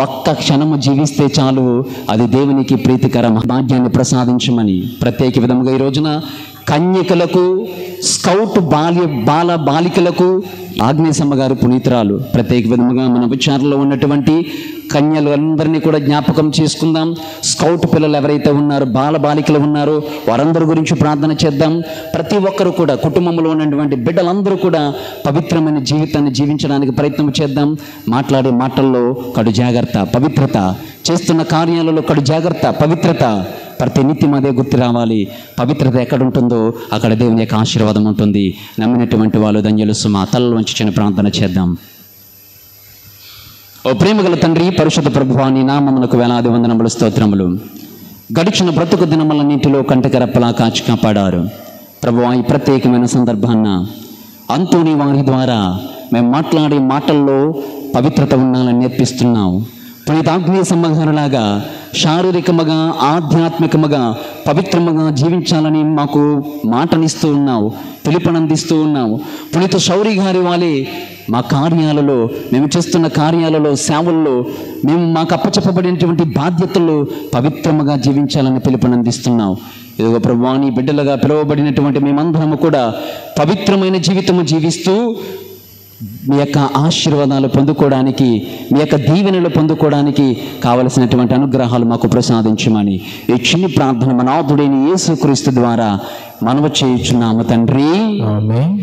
ఒక్క క్షణము జీవిస్తే చాలు, అది దేవునికి ప్రీతికర భాగ్యాన్ని ప్రసాదించమని ప్రత్యేక విధముగా ఈ రోజున కన్యకలకు, స్కౌట్ బాలికలకు ఆగ్నేయసమ్మ గారు పునీతురాలు. ప్రత్యేక విధముగా మన విచారణలో ఉన్నటువంటి కన్యలు అందరినీ కూడా జ్ఞాపకం చేసుకుందాం. స్కౌట్ పిల్లలు ఎవరైతే ఉన్నారో, బాలికలు ఉన్నారో వారందరి గురించి ప్రార్థన చేద్దాం. ప్రతి ఒక్కరు కూడా కుటుంబంలో ఉన్నటువంటి బిడ్డలందరూ కూడా పవిత్రమైన జీవితాన్ని జీవించడానికి ప్రయత్నం చేద్దాం. మాట్లాడే మాటల్లో కడు జాగ్రత్త, పవిత్రత. చేస్తున్న కార్యాలలో కడు జాగ్రత్త, పవిత్రత. ప్రతి నిత్యం అదే గుర్తు రావాలి. పవిత్రత ఎక్కడుంటుందో అక్కడ దేవుని యొక్క ఆశీర్వాదం ఉంటుంది. నమ్మినటువంటి వాళ్ళు ధన్యులు సుమా. తలలు వంచి ప్రార్థన చేద్దాం. ఓ ప్రేమగల తండ్రి, పరిశుద్ధ ప్రభువా, నీ నామమునకు వేలాది వందనములు, స్తోత్రములు. గడిచిన బ్రతుకు దినములన్నింటిలో కంటకరెప్పలా కాచి కాపాడారు ప్రభువా. ఈ ప్రత్యేకమైన సందర్భాన్న అంతోని వారి ద్వారా మేము మాట్లాడే మాటల్లో పవిత్రత ఉండాలని నేర్పిస్తున్నావు. పునీత ఆగ్నేయసమ్మ గారులాగా శారీరకముగా, ఆధ్యాత్మికముగా పవిత్రముగా జీవించాలని మాకు మాటనిస్తూ ఉన్నావు, పిలుపునందిస్తూ ఉన్నావు. పునీత శౌరి గారి వాళ్ళే మా కార్యాలలో, మేము చేస్తున్న కార్యాలలో, సేవల్లో మేము మాకు అప్పచెప్పబడినటువంటి బాధ్యతల్లో పవిత్రముగా జీవించాలని పిలుపునందిస్తున్నావు. ఇదిగో ప్రభువా, నీ బిడ్డలుగా పిలువబడినటువంటి మేమందరము కూడా పవిత్రమైన జీవితము జీవిస్తూ మీ యొక్క ఆశీర్వాదాలు పొందుకోవడానికి, మీ యొక్క దీవెనలు పొందుకోవడానికి కావలసినటువంటి అనుగ్రహాలు మాకు ప్రసాదించమని ఈ చిన్ని ప్రార్థన మనాథుడైన యేసుక్రీస్తు ద్వారా మనవి చేయుచున్నాము తండ్రి. ఆమేన్.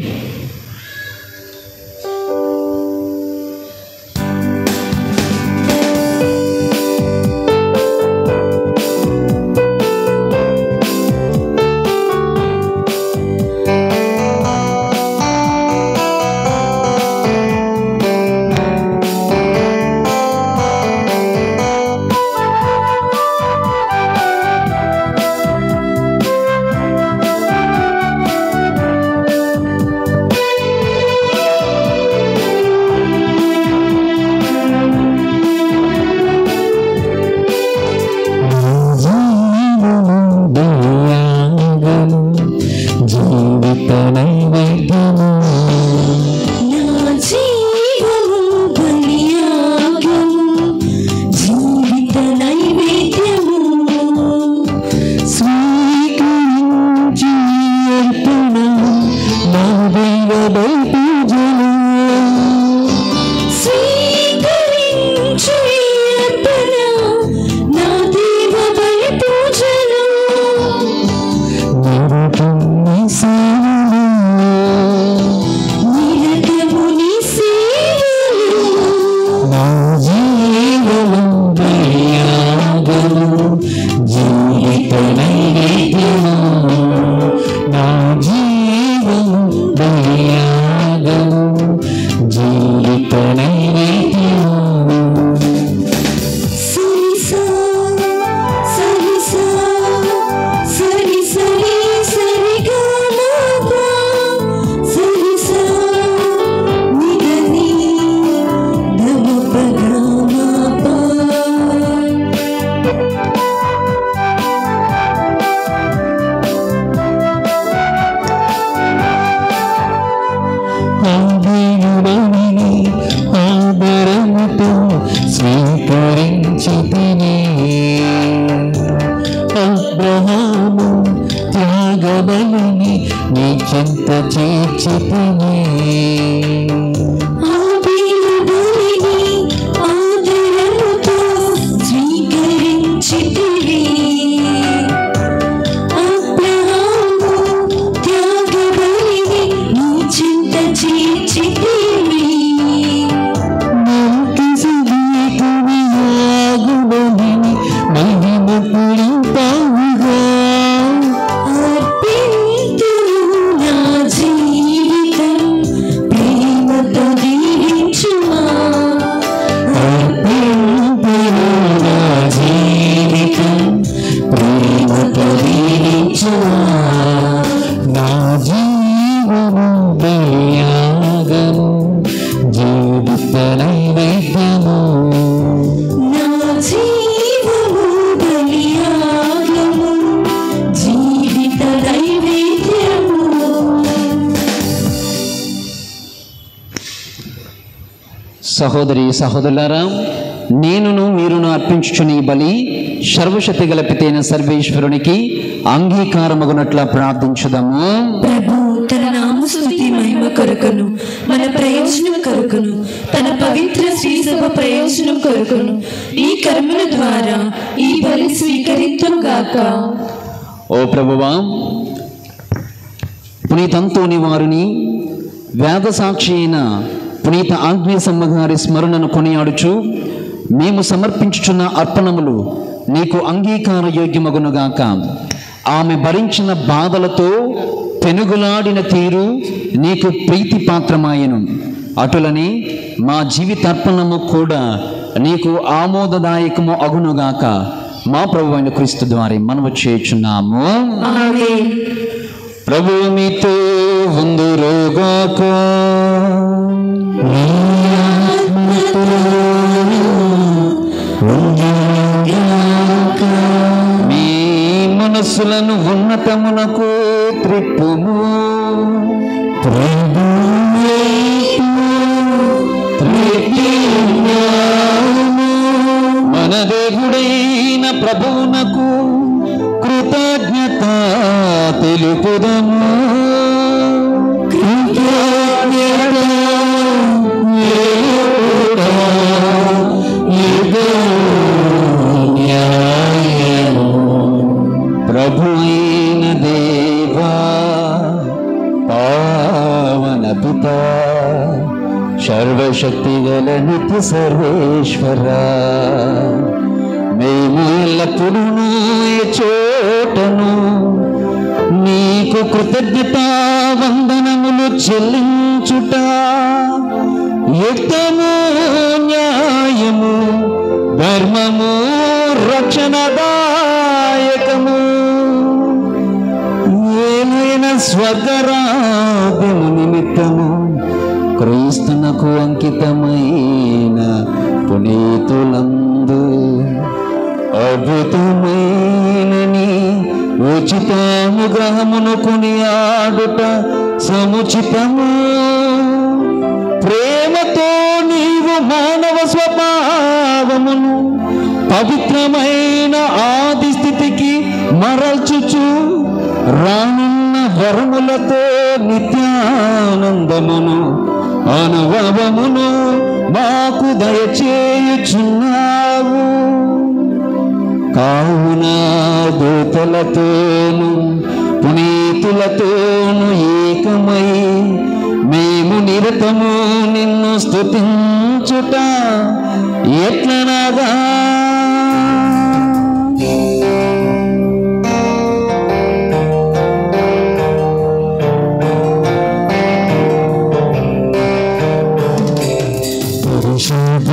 చేర్చితివి. సహోదరి సహోదరులారా, నేనును మీరును అర్పించుచుని బలి సర్వశక్తి గల పితైన సర్వేశ్వరునికి అంగీకారమగునట్లా ప్రార్థించుదాము. ప్రభు తన నామస్తుతి మహిమ కొరకును మన ప్రయోజనం కొరకును తన పవిత్ర శ్రీసభ ప్రయోజనం కొరకును ఈ కర్మల ద్వారా ఈ బలి స్వీకరింతును గాక. ఓ ప్రభువా, పునీత అంతోని వారిని వేద సాక్షి అయిన పునీత ఆగ్నేయసమ్మ గారి స్మరణను కొనియాడుచు మేము సమర్పించుచున్న అర్పణములు నీకు అంగీకార యోగ్యమగునుగాక. ఆమె భరించిన బాధలతో పెనుగులాడిన తీరు నీకు ప్రీతి పాత్రమాయను. అటులని మా జీవితార్పణము కూడా నీకు ఆమోదదాయకము అగునుగాక. మా ప్రభు అయిన క్రీస్తు ద్వారా మనవి చేయుచున్నాము. ఆమేన్. ప్రభు మీతో ఉందురుగాక. మీ మనస్సులను ఉన్నతమునకు త్రిప్పుము. మన దేవుడైన ప్రభువునకు కృతజ్ఞత తెలుపుదము. ప్రభు అయిన దేవా, పావన పితా, సర్వశక్తి గల నిత్య సర్వేశ్వర, మేము ఎల్లప్పుడూ ఈ చోటను నీకు కృతజ్ఞతా వందనములు చెల్లించుట యుక్తము, న్యాయము, ధర్మము, రక్షణదాయకము. ఏలైన స్వర్గరాజ్యము నిమిత్తము క్రీస్తునకు అంకితమైన పునీతులందు అద్భుతమైనని ఉచితానుగ్రహమును కొనియాడుట సముచితము. ప్రేమతో నీవు మానవ స్వభావమును పవిత్రమైన ఆది స్థితికి మరల్చుచు రానున్న వరములతో నిత్యానందమును అనుభవమును మాకు దయచేయుచున్నావు. కావున దూతలతోను పునీతులతోను ఏకమై మేము నిరతము నిన్ను స్తుతించుట ఎట్లనగా పరిశుద్ధ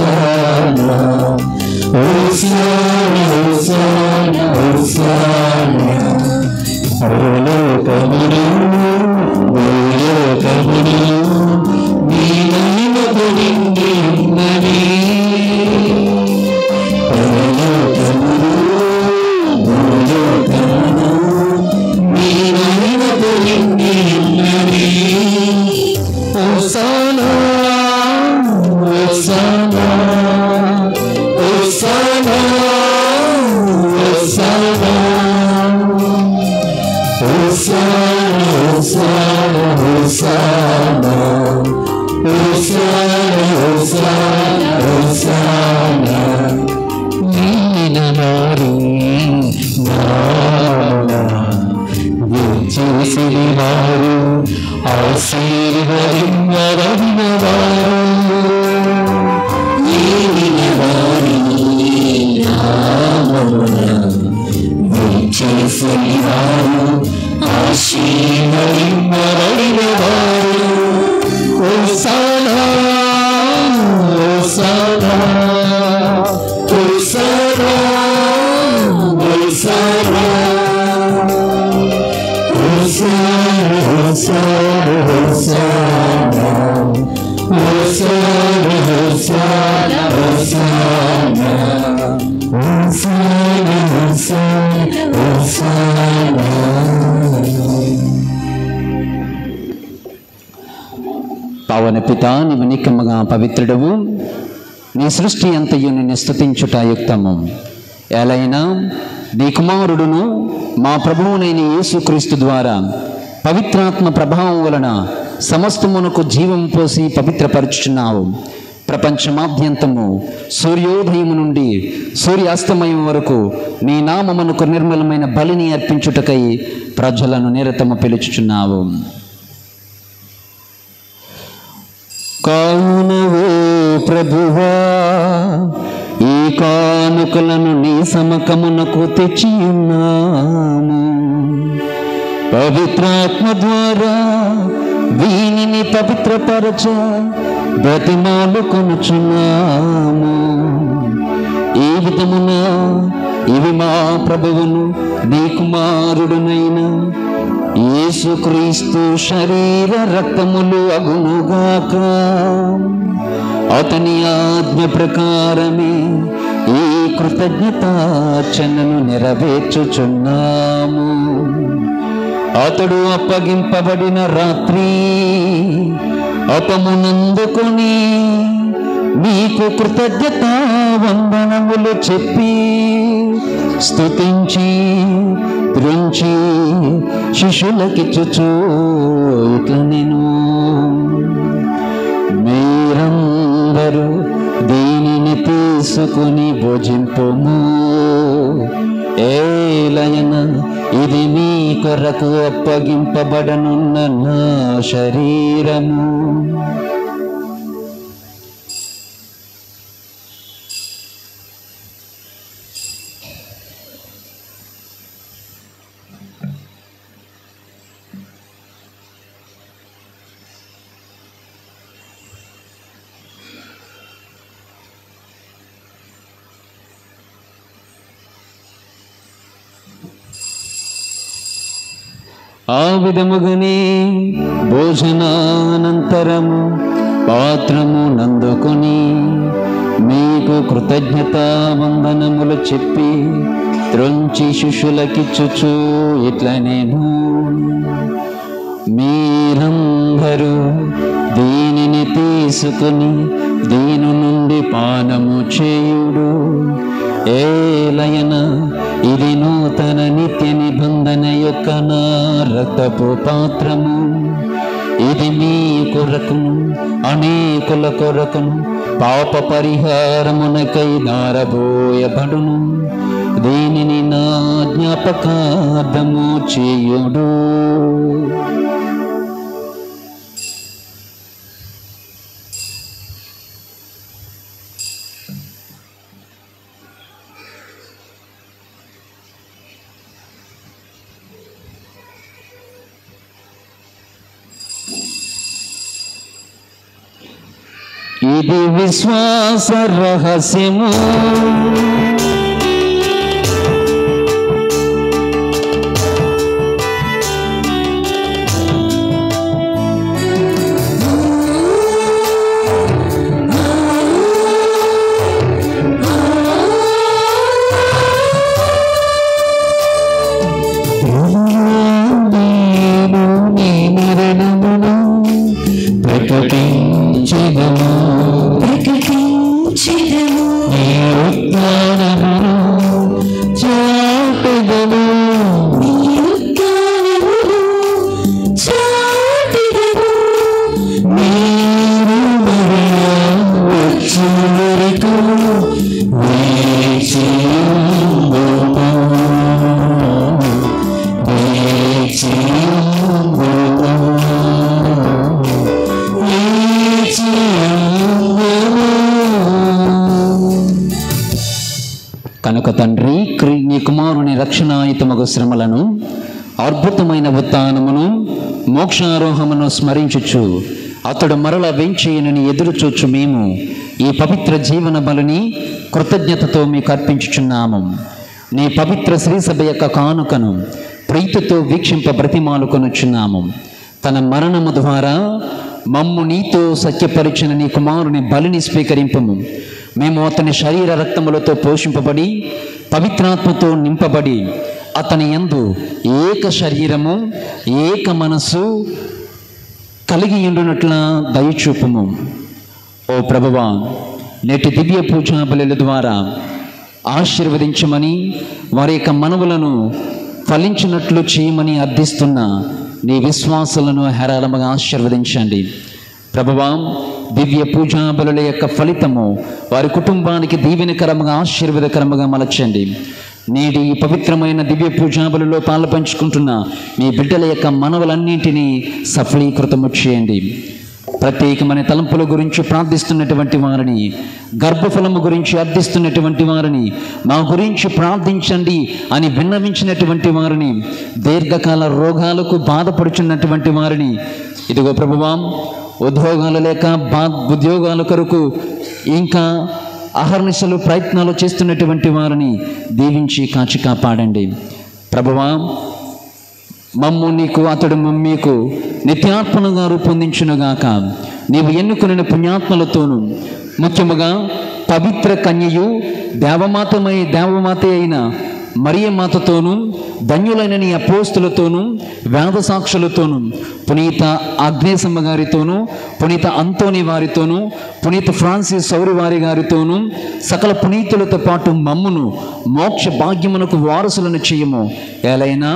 హోసానా హోసానా హోసానా హోసానా భూలోకములో నీ మహిమతో నిండి ఉన్నది నీ మహిమతో నిండి ఉన్నది హోసానా హోసానా హోసానా హోసానా హోసానా హోసానా హోసానా హోసానా హోసానా నీలనారి చేసిన వారు ఆశీర్వదించబడిన వారు నీలనారి చేసిన వారు ఆశీర్వదించబడిన వారు హోసానా హోసానా హోసానా హోసానా హోసానా హోసానా హోసానా హోసానా హోసానా హోసానా హోసానా హోసానా పవన పితా నీవు నిక్కముగా పవిత్రుడవు, నీ సృష్టి అంతయు నిన్ను స్తుతించుట యుక్తము. ఎలైనా నీ కుమారుడును మా ప్రభువునైన యేసుక్రీస్తు ద్వారా పవిత్రాత్మ ప్రభావం వలన సమస్తమునకు జీవం పోసి పవిత్రపరుచుచున్నావు. ప్రపంచమాద్యంతము సూర్యోదయము నుండి సూర్యాస్తమయం వరకు నీ నామమునకు నిర్మలమైన బలిని అర్పించుటకై ప్రజలను నిరతము పిలుచుచున్నావు. కావునవో ప్రభువా ఈ కానుకలను నీ సమకమునకు తెచ్చి ఉన్నాము. పవిత్రాత్మ ద్వారా వీనిని పవిత్రపరచ బ్రతిమాలు కొనుచున్నాము. ఈ విధమున ఇవి మా ప్రభువును నీ కుమారుడునైన యేసుక్రీస్తు శరీర రక్తములు అగునుగాక. అతని ఆజ్ఞ ప్రకారమే ఈ కృతజ్ఞతార్చనను నెరవేర్చుచున్నాము. అతడు అప్పగింపబడిన రాత్రి అపమునందుకొని మీకు కృతజ్ఞతా వందనములు చెప్పి స్తుతించి త్రుంచి శిష్యులకిచ్చుచు ఇట్లా నేను మీరందరూ దీనిని తీసుకుని భుజింపుము. ఏలయన ఇది మీ కొరకు అప్పగింపబడనున్న నా శరీరము. ఆ విధముగానే భోజనానంతరము పాత్రము నందుకొని మీకు కృతజ్ఞతా వందనములు చెప్పి త్రుంచి శిష్యులకిచ్చుచు ఇట్లా నేను మీరందరూ దీనిని తీసుకుని దీని నుండి పానము చేయుడు. ఏలయన ఇది నూతన నిత్య నిబంధన యొక్క నా రక్తపు పాత్రము. ఇది మీ కొరకును అనేకుల కొరకును పాప పరిహారమునకై దారబోయబడును. దీనిని నా జ్ఞాపకార్థము చేయుడు. ఇది విశ్వాస రహస్యము. కనుక తండ్రి, నీ కుమారుని రక్షణాయుతమగు శ్రమలను, అద్భుతమైన ఉత్థానమును, మోక్షారోహమును స్మరించుచు అతడు మరల వెంచేయనని ఎదురుచూచు మేము ఈ పవిత్ర జీవన బలిని కృతజ్ఞతతో మీకు అర్పించుచున్నాము. నీ పవిత్ర శ్రీసభ యొక్క కానుకను ప్రీతితో వీక్షింప బ్రతిమాలుకొనుచున్నాము. తన మరణము ద్వారా మమ్ము నీతో సత్యపరిచిన నీ కుమారుని బలిని స్వీకరింపము. మేము అతని శరీర రక్తములతో పోషింపబడి పవిత్రాత్మతో నింపబడి అతని యందు ఏక శరీరము ఏక మనస్సు కలిగి ఉండునట్ల దయచూపుము. ఓ ప్రభువా, నేటి దివ్య పూజా బలుల ద్వారా ఆశీర్వదించమని, వారి యొక్క మనవులను ఫలించినట్లు చేయమని అర్థిస్తున్న నీ విశ్వాసులను హేరాళముగా ఆశీర్వదించండి. ప్రభువా, దివ్య పూజా బలుల యొక్క ఫలితము వారి కుటుంబానికి దీవెనకరముగా ఆశీర్వాదకరముగా మలచండి. నేటి ఈ పవిత్రమైన దివ్య పూజా బలులో పాలు పంచుకుంటున్న మీ బిడ్డల యొక్క మనవులన్నింటినీ సఫలీకృతము చేయండి. ప్రత్యేకమైన తలంపుల గురించి ప్రార్థిస్తున్నటువంటి వారిని, గర్భఫలము గురించి అర్థిస్తున్నటువంటి వారిని, మా గురించి ప్రార్థించండి అని విన్నవించినటువంటి వారిని, దీర్ఘకాల రోగాలకు బాధపడుచున్నటువంటి వారిని, ఇదిగో ప్రభువా, ఉద్యోగాలు లేక ఉద్యోగాల కొరకు ఇంకా అహర్నిశలు ప్రయత్నాలు చేస్తున్నటువంటి వారిని దీవించి కాచి కాపాడండి. ప్రభువా, మమ్ము నీకు, అతడు మమ్మీకు నిత్యాత్మనుగా రూపొందించునుగాక. నీవు ఎన్నుకున్న పుణ్యాత్మలతోనూ, ముఖ్యముగా పవిత్ర కన్యయు దేవమాత అయిన మరియమాతతోనూ, ధన్యులైన నీ అపోస్తులతోనూ, వేద సాక్షులతోనూ, పునీత ఆగ్నేసమ్మ గారితోనూ, పునీత అంతోని వారితోనూ, పునీత ఫ్రాన్సిస్ సౌరి వారి గారితోనూ, సకల పునీతులతో పాటు మమ్మును మోక్ష భాగ్యమునకు వారసులను చేయము. ఏలైనా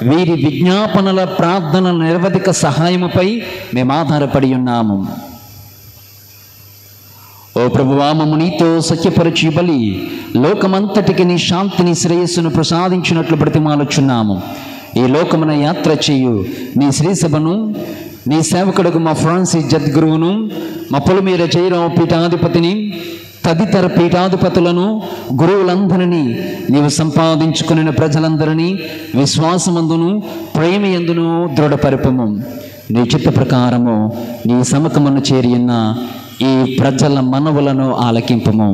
వీరి విజ్ఞాపనల ప్రార్థనల నిరవధిక సహాయముపై మేము ఆధారపడి ఉన్నాము. ఓ ప్రభువా, మమ్ము నీతో సత్యపరచి బలి లోకమంతటికి నీ శాంతిని శ్రేయస్సును ప్రసాదించినట్లు బ్రతిమాలుచున్నాము. ఈ లోకమున యాత్ర చేయు నీ శ్రీసభను, నీ సేవకుడుకు మా ఫ్రాన్సిస్ జద్గురువును, మా పొలిమేర జయరావు పీఠాధిపతిని, తదితర పీఠాధిపతులను, గురువులందరినీ, నీవు సంపాదించుకున్న ప్రజలందరినీ విశ్వాసమందును ప్రేమయందును దృఢపరపము. నీ చిత్త ప్రకారము నీ సముఖమును చేరియున్న ఈ ప్రజల మనవులను ఆలకింపము.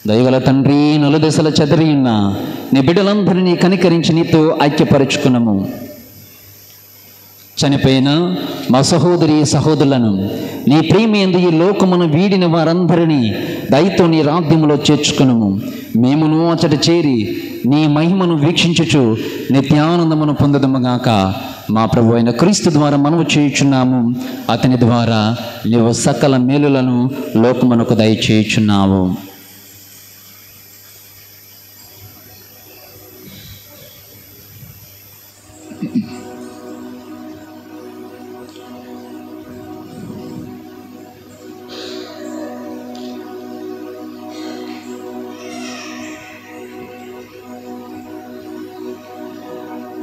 దయగల తండ్రి, నలుదశల చెదరి ఉన్న నీ బిడ్డలందరినీ కనికరించి నీతో ఐక్యపరుచుకున్నాము. చనిపోయిన మా సహోదరి సహోదరులను, నీ ప్రేమయందు ఈ లోకమును వీడిన వారందరినీ దయతో నీ రాజ్యములో చేర్చుకున్నాము. మేమును అచట చేరి నీ మహిమను వీక్షించుచు నిత్యానందమును పొందదముగాక. మా ప్రభు అయిన క్రీస్తు ద్వారా మనము చేయుచున్నాము. అతని ద్వారా నీవు సకల మేలులను లోకమునకు దయచేయుచున్నావు.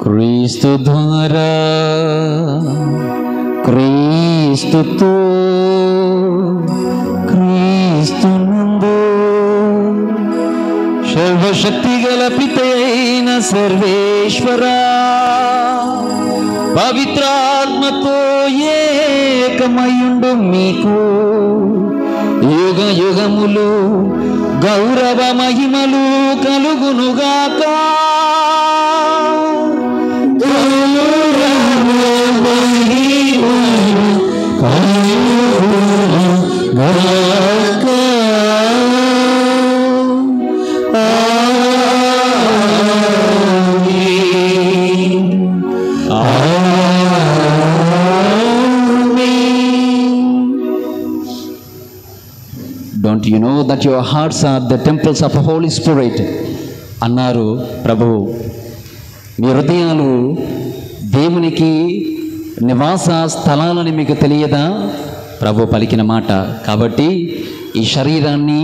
క్రీస్తు ద్వారా, క్రీస్తుతో, క్రీస్తునందు సర్వశక్తి గల పిత అయిన సర్వేశ్వర పవిత్రాత్మతో ఏకమయుండు మీకు యుగ యుగములు గౌరవ మహిమలు కలుగునుగాక. Don't you know that your hearts are the temples of the Holy Spirit? అన్నారు ప్రభువు. మీ హృదయాలు దేవునికి నివాస స్థలాలని మీకు తెలియదా? ప్రభు పలికిన మాట. కాబట్టి ఈ శరీరాన్ని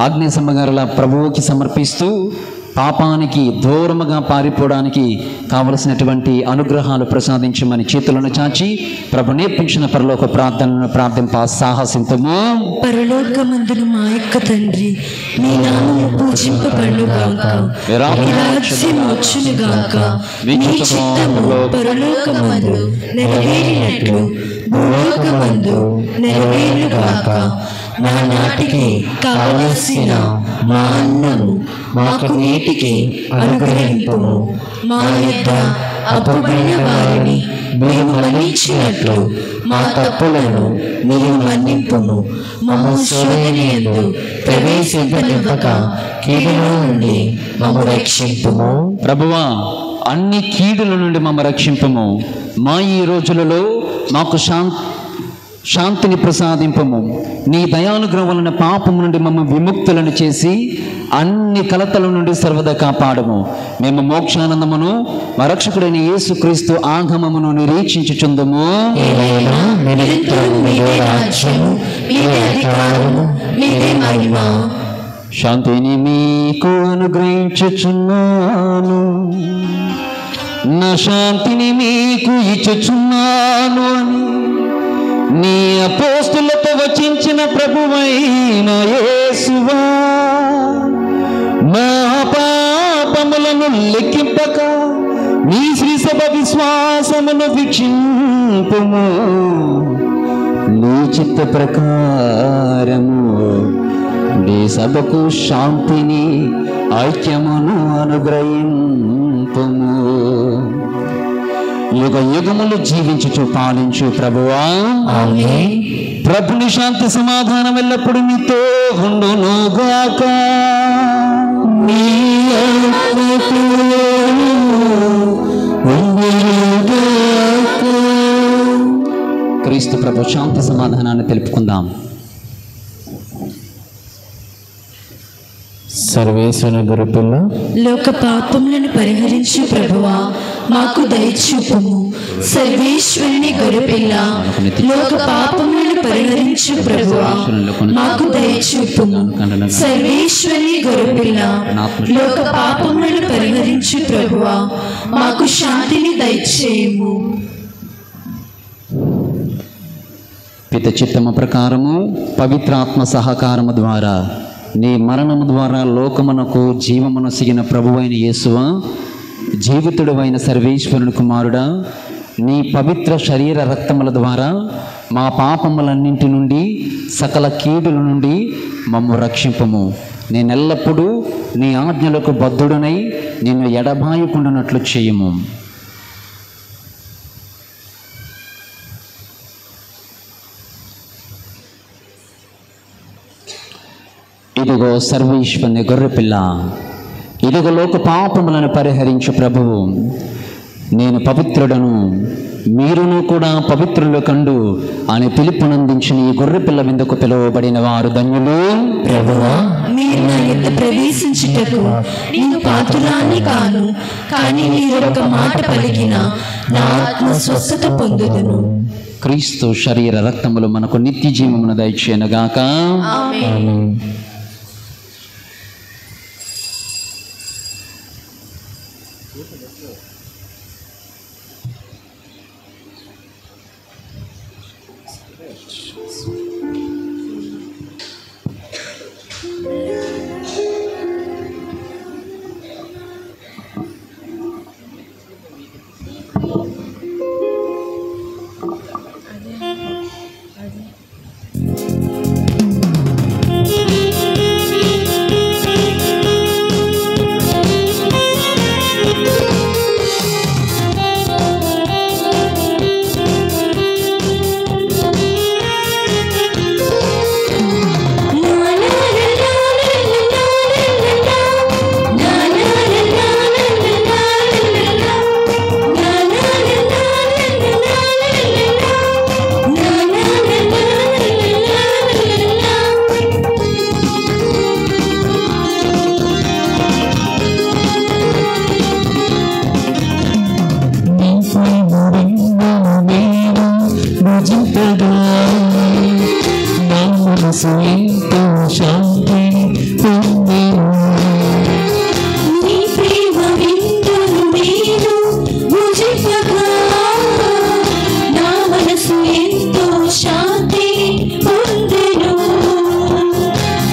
ఆజ్ఞాసంబగల ప్రభువుకి సమర్పిస్తూ పాపానికి దూరముగా పారిపోవడానికి కావలసినటువంటి అనుగ్రహాలు ప్రసాదించమని చేతులను చాచి ప్రభు నేర్పించిన పరలోక ప్రార్థనను ప్రార్థింప సాహసింతము. పరలోకమందున మా యొక్క తండ్రి, మీ నామము పూజింపబడుగాక, మీ రాజ్యం వచ్చునుగాక, మీ చిత్తము పరలోకమందు నెరవేరినట్లు భూలోకమందు నెరవేరుగాక. మా నాటికి కావలసిన మా అన్నము మాకు నేటికి అనుగ్రహింపుము. మా యొద్ద అప్పుబడిన వారిని మేము మన్నించినట్లు మా తప్పులను మీరు మన్నింపుము. మమ్ము శోధనయందు ప్రవేశింపనివ్వక కీడులో నుండి మమ్ము రక్షింపుము. ప్రభువా, అన్ని కీడుల నుండి మమ్మ రక్షింపము. మా ఈ రోజులలో మాకు శాంతిని ప్రసాదింపము. నీ దయానుగ్రహం వలన పాపము నుండి మమ్మ విముక్తులను చేసి అన్ని కలతల నుండి సర్వదా కాపాడము. మేము మోక్షానందమును మా రక్షకుడైన యేసుక్రీస్తు ఆగమమును నిరీక్షించుచుందుము. శాంతిని మీకు అనుగ్రహించుచున్నాను, నా శాంతిని మీకు ఇచ్చుచున్నాను అని నీ అపోస్తులతో వచించిన ప్రభువైన యేసువా, మా పాపములను లెక్కింపక నీ శ్రీ సభ విశ్వాసమును వీక్షింపుము. నీ చిత్త ప్రకారము నీ సభకు శాంతిని ఐక్యమును అనుగ్రహింపుము. యుగ యుగములు జీవించుచు పాలించు ప్రభువా. ఆమేన్. ప్రభుని శాంతి సమాధానం ఎల్లప్పుడు నీతో ఉండునుగాక. నీ ఆత్మతో ఉండునుగాక. క్రీస్తు ప్రభు శాంతి సమాధానాన్ని తెలుపుకుందాం. సర్వేశ్వర గురుపిల్ల, లోక పాపములను పరిహరించు ప్రభువా, మాకు దయచూపుము. సర్వేశ్వరుని గొర్రెపిల్ల, లోక పాపములను పరిహరించు ప్రభువా, మాకు దయచూపుము. సర్వేశ్వరుని గొర్రెపిల్ల, లోక పాపములను పరిహరించు ప్రభువా, మాకు శాంతిని దయచేయము. పిత చిత్తము ప్రకారము పవిత్రాత్మ సహకారము ద్వారా నీ మరణము ద్వారా లోకమునకు జీవమునొసగిన ప్రభువైన యేసువా, జీవితుడవైన సర్వేశ్వరుని కుమారుడా, నీ పవిత్ర శరీర రక్తముల ద్వారా మా పాపములన్నింటి నుండి సకల కీడుల నుండి మమ్ము రక్షింపము. నేనెల్లప్పుడూ నీ ఆజ్ఞలకు బద్ధుడనై నిన్ను ఎడబాయకుండానట్లు చేయము. ఇదిగో సర్వేశ్వరుని గొర్రెపిల్ల, ఇదిగో లోక పాపములను పరిహరించు ప్రభువు. నేను పవిత్రుడను, మీరును కూడా పవిత్రులు కండు అని పిలుపునందించిన ఈ గొర్రెపిల్ల విందుకు పిలువబడిన వారు ధన్యులు. ప్రభువా, మీరు నా యొద్ద ప్రవేశించుటకు నేను పాత్రురాని కాను, కానీ మీరు ఒక మాట పలికిన నా ఆత్మ స్వస్థత పొందుదును. క్రీస్తు శరీర రక్తములు మనకు నిత్య జీవమును దయచేయనుగాక. ఆమేన్. భుజింపగా నా మనసు ఎంతో శాంతి పొందెను. నీ ప్రేమ విందును నేను భుజింపగా నా మనసు ఎంతో శాంతి పొందెను.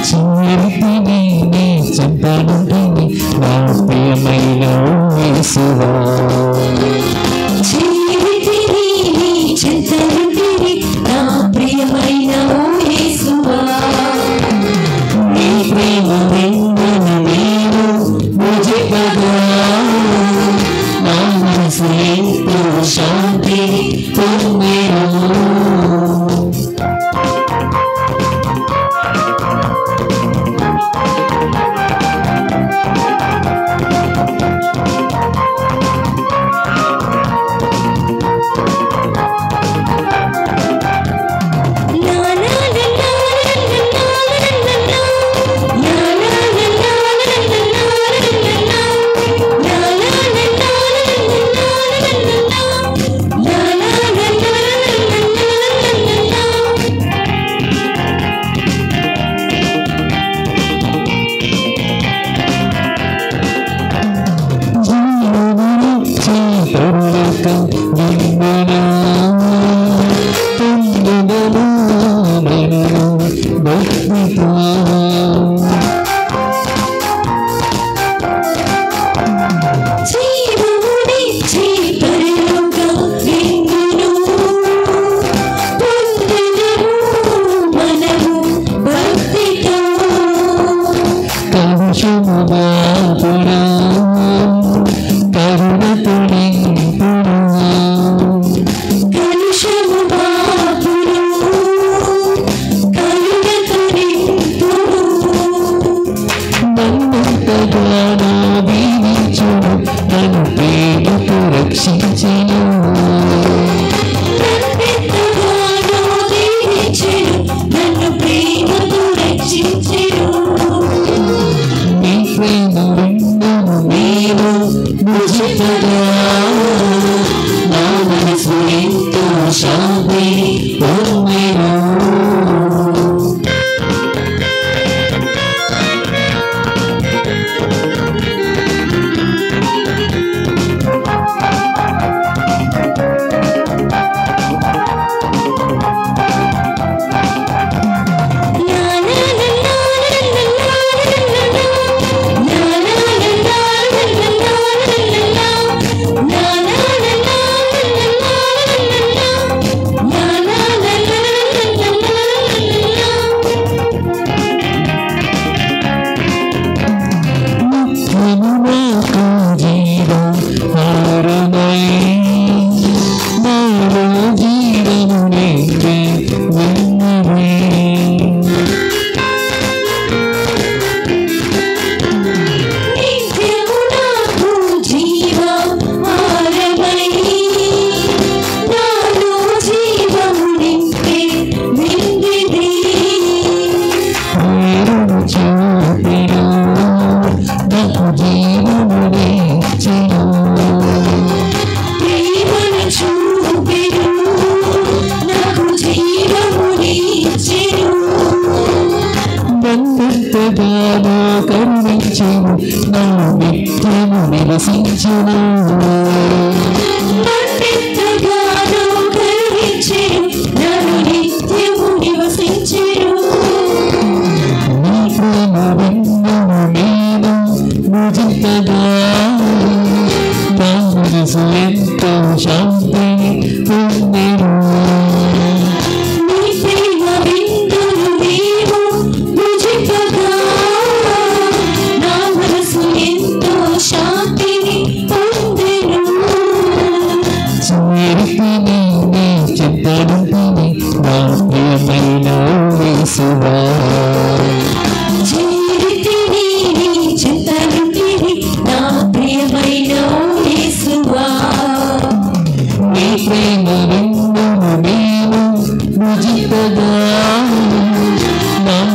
చేరితిని నీ చెంతనుంటిని నా ప్రియమైన యేసువా. చేరితిని నీ చెంతనుంటిని నా ప్రియమైన యేసువా. నీ ప్రేమ విందును నేను భుజింపగా నా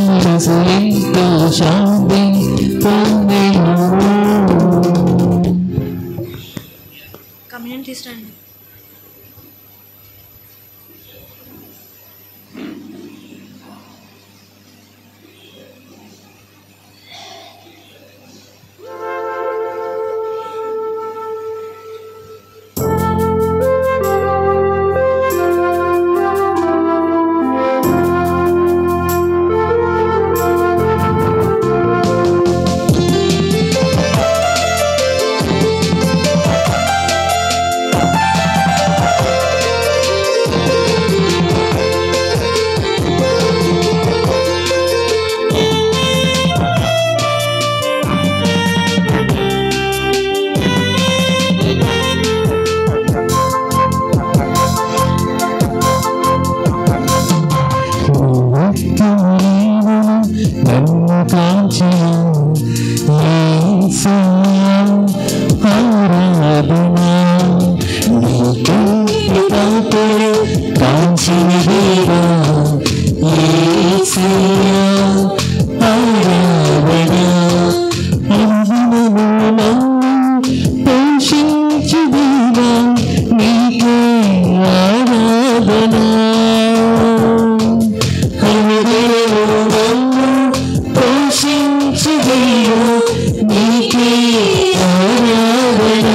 మనసు ఎంతో శాంతి పొందెను. కమ్యూనిటీ తీసురండి. యేసయ్యా ఆరాధన నన్ను పోషించు దేవా నీకే ఆరాధన పోషించు దేవా నీకే ఆరాధన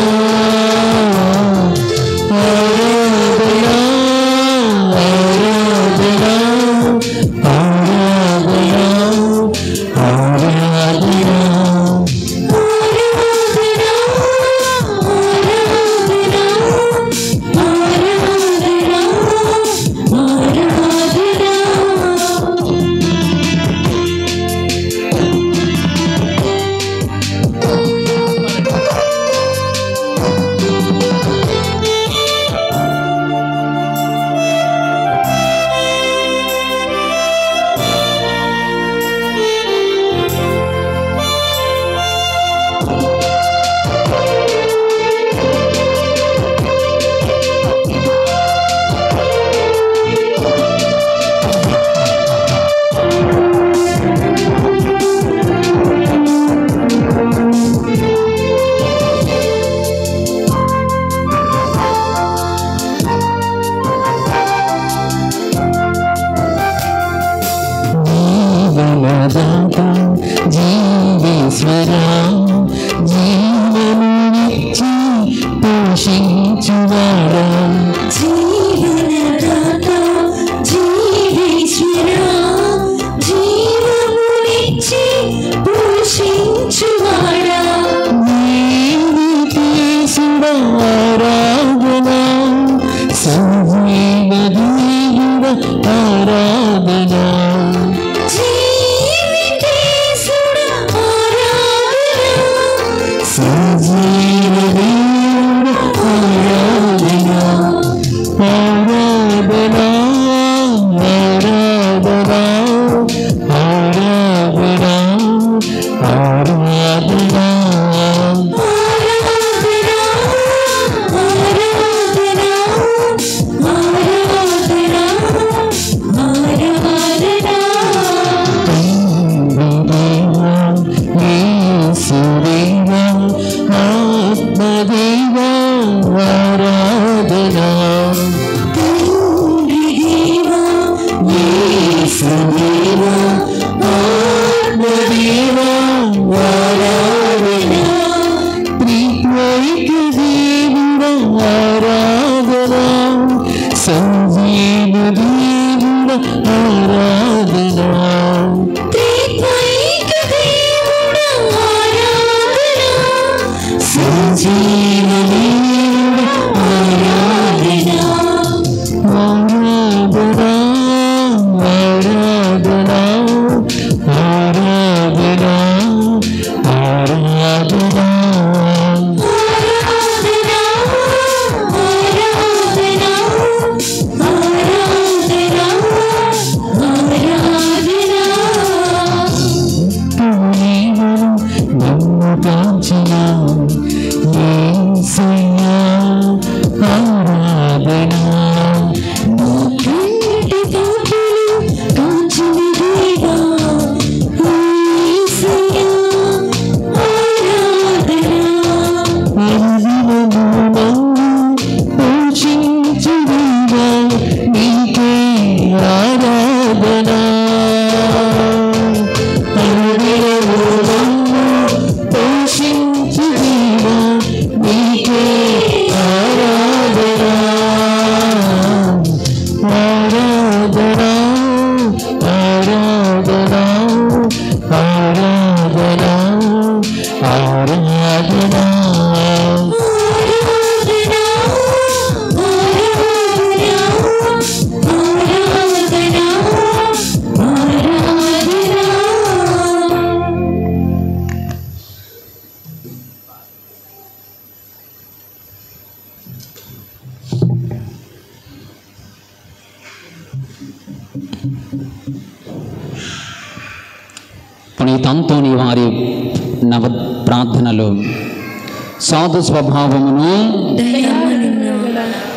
ఆరాధన జీవేశ్వరా జీవమునిచ్చి పోషించువాడా జీవనదాత జీవేశ్వరా జీవమునిచ్చి పోషించువాడా నీతియేసుడా ఆరాధన సంజీవ దేవుడా ఆరాధన సంజీవ దేవుడా ఆరాధన ఆరాధన ఆరాధన ఆరాధన ఆత్మదేవా ఆరాధన యేసుదేవా ఆత్మదేవా ఆరాధన త్రిత్వైక దేవుడా ఆరాధన సంజీవ దేవుడా ఆరాధన సంజీవ దేవుడా ఆరాధన ఆరాధన ఆరాధన ఆరాధన ఆరాధన నన్ను కాంచిన యేసయ్యా ఆరాధన పోషించు దేవా నీకే ఆరాధన పోషించు దేవా నీకే ఆరాధన ఆరాధన ఆరాధన ఆరాధన ఆరాధన పునీతంతోని వారి నవ ప్రార్థనలు సాధు స్వభావమును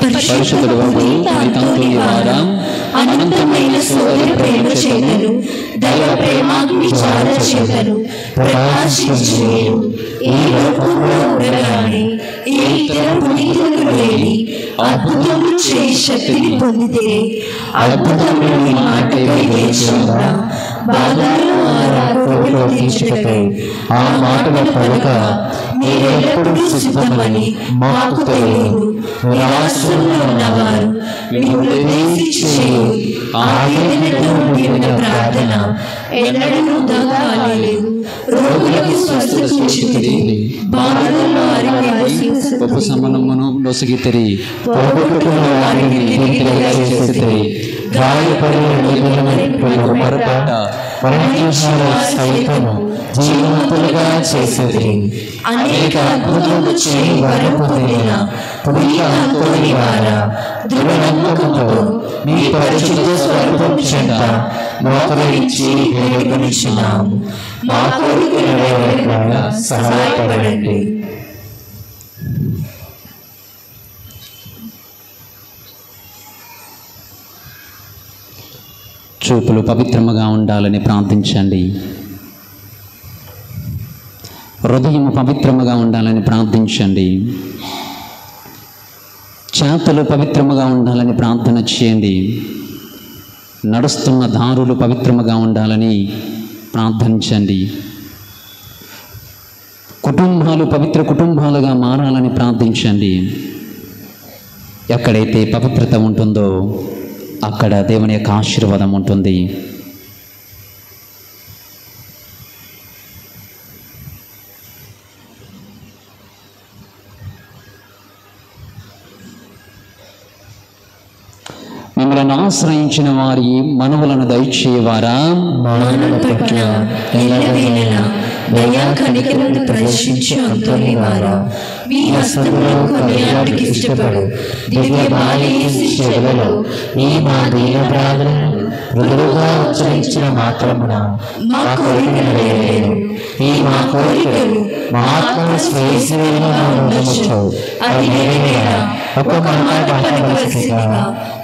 పరిశుద్ధుడు పునీతంతోని వారా అనంతమైన సోదర ప్రేమ చేతను దైవ ప్రేమాగ్ని చాల చేతను ప్రకాశించేను. ఈ లోకంలో ఉండగానే ఏ ఇతర పునీతులు లేని అద్భుతములు చేయి శక్తిని పొందితే అద్భుతములు మీ మాటకై వేచి ఉన్న బాధలను ఆరోగ్యంలో తీర్చుటకై ఆ మాటల పలుక మీరెల్లప్పుడూ సిద్ధమని మాకు తెలియదు. నిరాశలో ఉన్నవారు మిమ్మల్ని ఉద్దేశించి ఆవేదనతో నిండిన ప్రార్థన ఎన్నడూ వృథా కాలేదు. రోగులకు స్వస్థత చూచితిరి, బాధలను వారికి ఉపశమనమును నొసగితిరి, పోగొట్టుకున్న వారిని తిరిగి చేసితిరి, గాయపడిన పొరపాట పరమేశ్వర సైతము జీవంతులుగా చేసితిరి. అనేక అద్భుతములు చేయి వరం పొందిన పునీత అంతోని వారా, దృఢ నమ్మకంతో మీ పరిశుద్ధ స్వరూపం చెంత మోకరించి వేడుకొనిచున్నాము. మా కోరిక నెరవేరుగా సహాయపడండి. చూపులు పవిత్రముగా ఉండాలని ప్రార్థించండి. హృదయము పవిత్రముగా ఉండాలని ప్రార్థించండి. చేతులు పవిత్రముగా ఉండాలని ప్రార్థన చేయండి. నడుస్తున్న దారులు పవిత్రముగా ఉండాలని ప్రార్థించండి. కుటుంబాలు పవిత్ర కుటుంబాలుగా మారాలని ప్రార్థించండి. ఎక్కడైతే పవిత్రత ఉంటుందో అక్కడ దేవుని యొక్క ఆశీర్వాదం ఉంటుంది. మిమ్మల్ని ఆశ్రయించిన వారి మనవులను దయచేయవారా, మానవ పట్ల ఎల్లవేళలా దయా కనికరమును ప్రదర్శించే అంతోని వారా, మీ హస్తములో కొనియాడకి ఇష్టపడు దివ్య బాలయేసు చెవులలో ఈ మా దీన ప్రార్థనను మృదువుగా ఉచ్చరించిన మాత్రమున మా కోరిక నెరవేరేను. ఈ మా కోరికలు మా ఆత్మ శ్రేయస్సుగా ఉండవచ్చు. అది నెరవేర ఒక మాట పట్టవలసిగా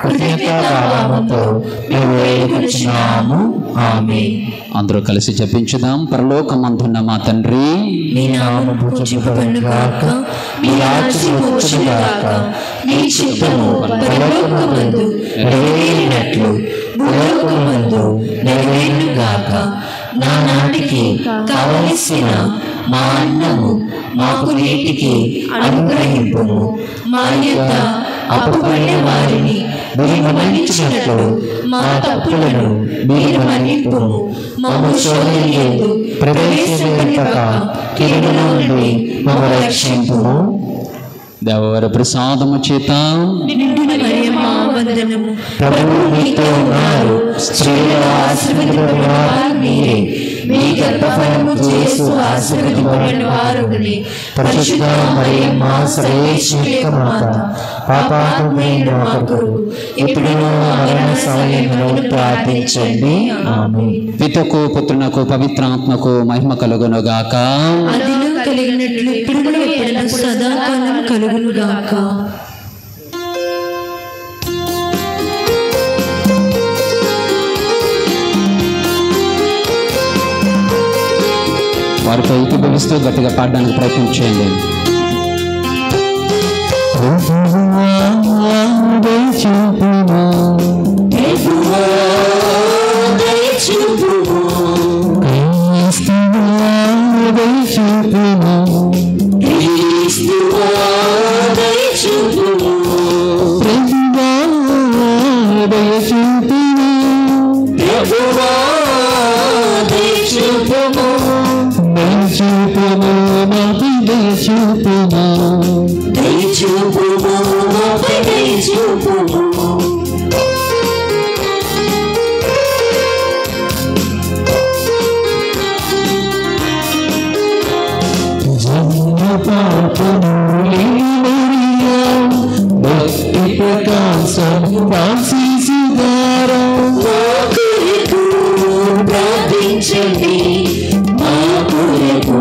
కృతజ్ఞతాభావంతో మేము వేడుకొనుచున్నాము. ఆమేన్. అందరూ కలిసి జపించుదాం. పరలోకమందున్న మా తండ్రి, మీ నామము పూజింపబడుగాక, మీ రాజ్యము వచ్చుగాక, మీ చిత్తము పరలోకమందు నెరవేరినట్లు భూలోకమందు నెరవేరుగాక. నానాటికి కావలసిన మా అన్నము మాకు నేటికి అనుగ్రహింపుము. మా యొక్క అప్పుపడిన వారిని మీరు మన్నించినట్లు మా తప్పులను మీరు మన్నింపుము. మమ్ము శోధనయందు ప్రవేశపెట్టక కీడులో నుండి మమ్ము రక్షింపుము. దేవవర ప్రసాదము చేత నిండిన మరియమ్మ వందనము. ప్రభువు మీతో ఉన్నారు. స్త్రీలలో ఆశీర్వదింపబడిన వారు మీరే. మీ గర్భఫలము యేసు ఆశీర్వదింపబడిన వారుగనే. పరిశుద్ధ మరియమ్మ సర్వేశ్వరి యొక్క మాత, పాపాత్ములైన మా కొరకు ఇప్పుడును మరణ సమయంలో ప్రార్థించండి. ఆమేన్. పితకు పుత్రునకు పవిత్రాత్మకు మహిమ కలుగునుగాక. అదిలో కలిగినట్లు ఇప్పుడు కూడా ఎప్పుడైనా సదాకాలం కలుగునుగాక. వారితో ఏకీభవిస్తూ గట్టిగా పాడడానికి ప్రయత్నం చేయండి. ప్రార్థించండి, మా కొరకు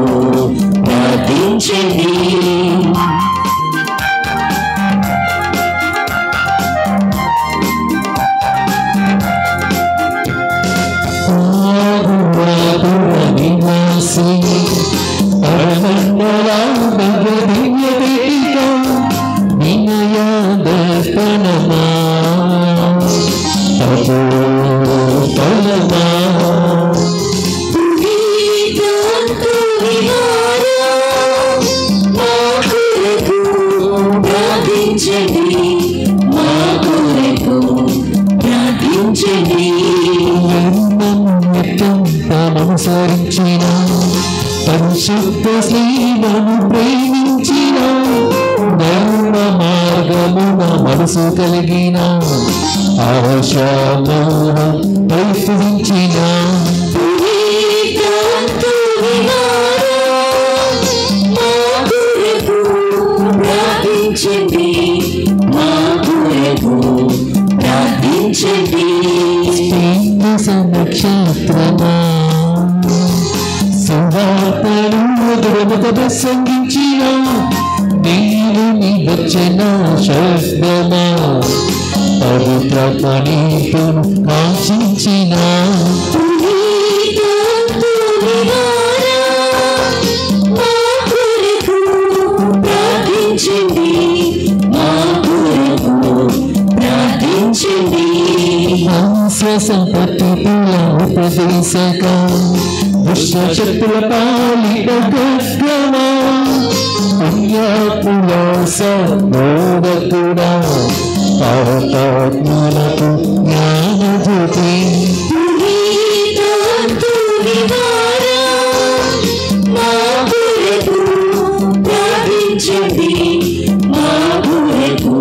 ప్రార్థించండి. ప్రార్థించండి. అనుసరించిన పరిశుద్ధ శ్రీమను ప్రేమించిన ధర్మ మార్గమున మనసు కలిగిన ఆశాను ప్రయత్నించిన ప్రార్థించండి, మా కొరకు ప్రార్థించండి. నక్షత్రమా సువార్తను ప్రసంగించిన దేవుని వచ్చిన శబ్దమా పవిత్ర పనితును ఆశించిన ప్రార్థించండి, మా కొరకు ప్రార్థించండి. శ్వాసం పట్టి ఉపదేశక దుష్టశక్తుల పాలిట గర్గమా పుణ్యాత్ముల సోదకుడా పాపాత్ములకు జ్ఞానజ్యోతి ప్రార్థించండి, మా కొరకు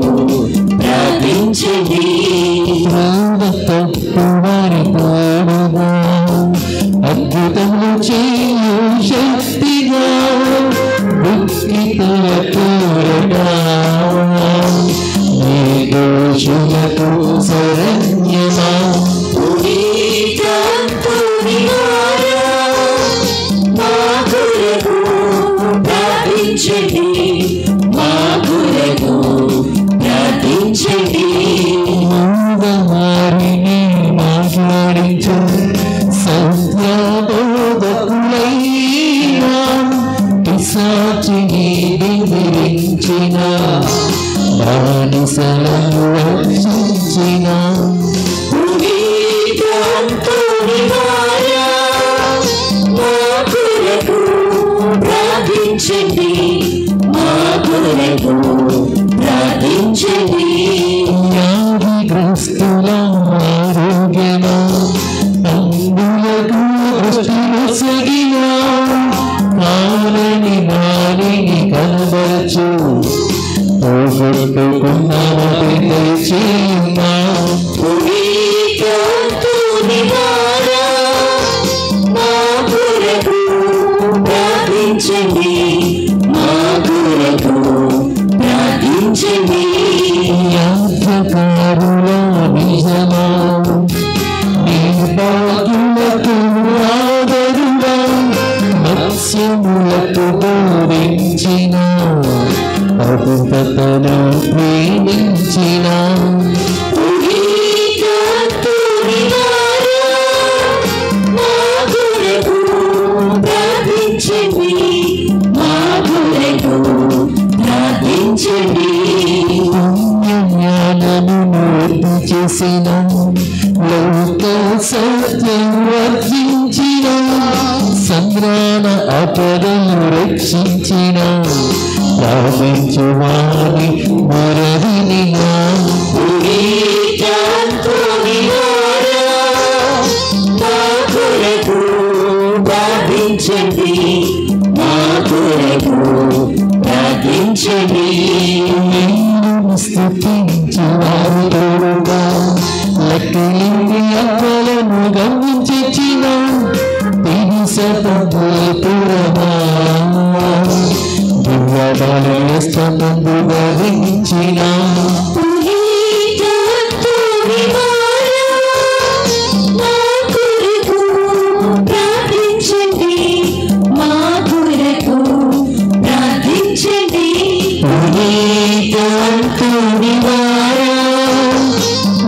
ప్రార్థించండి. వారి తోడుగా అద్భుతములు చేయు శక్తిగా దుఃఖితుల తోడుగా నీ దోషులకు శరణ్యమా మా కొరకు ప్రార్థించండి, మా కొరకు ప్రార్థించండి. వారిని మాట్లాడించు సంధ్యాబోధకులైనా పిశాచిని బెదిరించిన బానిసలను రక్షించిన మా కొరకు ప్రార్థించండి, మా కొరకు ప్రార్థించండి. వ్యాధిగ్రస్తుల ఆరోగ్యమా అందులకు దృష్టిన కాలని వారిని కనబరచు పోగొట్టుకున్న మా కొరకు ప్రార్థించండి, మా కొరకు ప్రార్థించండి. యాత్రకారుల నిజమా నిర్భాగ్యులకు ఆదరుడా మత్స్యములకు బోధించిన పవిత్రతను ప్రేమించిన మా కొరకు ప్రార్థించండి, మా కొరకు ప్రార్థించండి. జ్ఞానము మూర్తి చేసిన లోక సత్యం వర్జించిన సంగ్రామ అపదను రక్షించిన ప్రార్థించు వారి మరవిని మా కొరకు ప్రార్థించండి, మా కొరకు ప్రార్థించండి. స్తుతించు వారి తోడుగా లెక్కలేని అక్కలను గమనించిన పురమా దివ్యబాలస్తమందు ధరించిన మా కొరకు ప్రార్థించండి, మా కొరకు ప్రార్థించండి.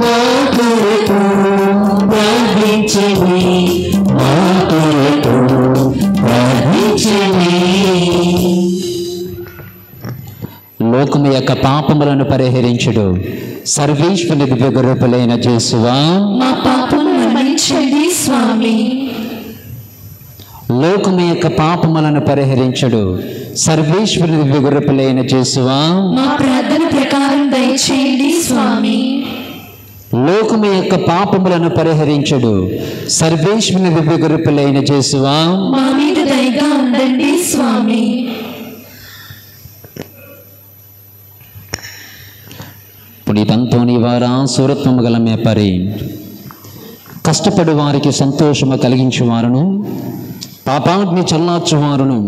మా కొరకు ప్రార్థించండి మా కొరకు ప్రార్థించండి. లోకము యొక్క పాపములను పరిహరించుడు సర్వేశ్వరుని దివ్యగొర్రెపిల్లైన యేసువా, మా పాపములను మన్నించండి స్వామి. లోకము యొక్క పాపములను పరిహరించుడు సర్వేశ్వరుని దివ్యగొర్రెపిల్లైన యేసువా, మా ప్రార్థన ప్రకారం దయచేయండి స్వామి. లోకము యొక్క పాపములను పరిహరించడు సర్వేశ్వరుని దివ్యగురుపులైన యేసువా మా మీద దయగా ఉండండి స్వామి. పునీతంతోని వారా సూరత్వము గల మేపరి కష్టపడి వారికి సంతోషము కలిగించువారును పాపాగ్ని చల్లార్చువారును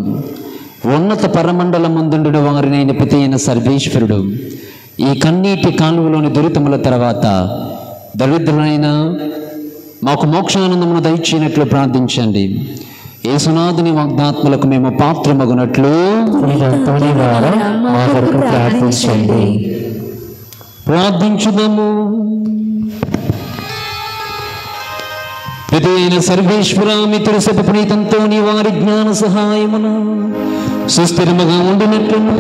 ఉన్నత పరమండల ముందుండు వారినైన పితి అయిన సర్వేశ్వరుడు ఈ కన్నీటి కాలువలోని దురితముల తర్వాత దరిద్రులైన మాకు మోక్షానందమును దయచేయనట్లు ప్రార్థించండి. యేసునాథుని వాగ్దాత్మలకు మేము పాత్రమగునట్లు ప్రార్థించుదాము. పితి అయిన సర్వేశ్వర మీ తులసపు పునీతంతో నీ వారి జ్ఞాన సహాయమును సుస్థిరముగా ఉండినట్లును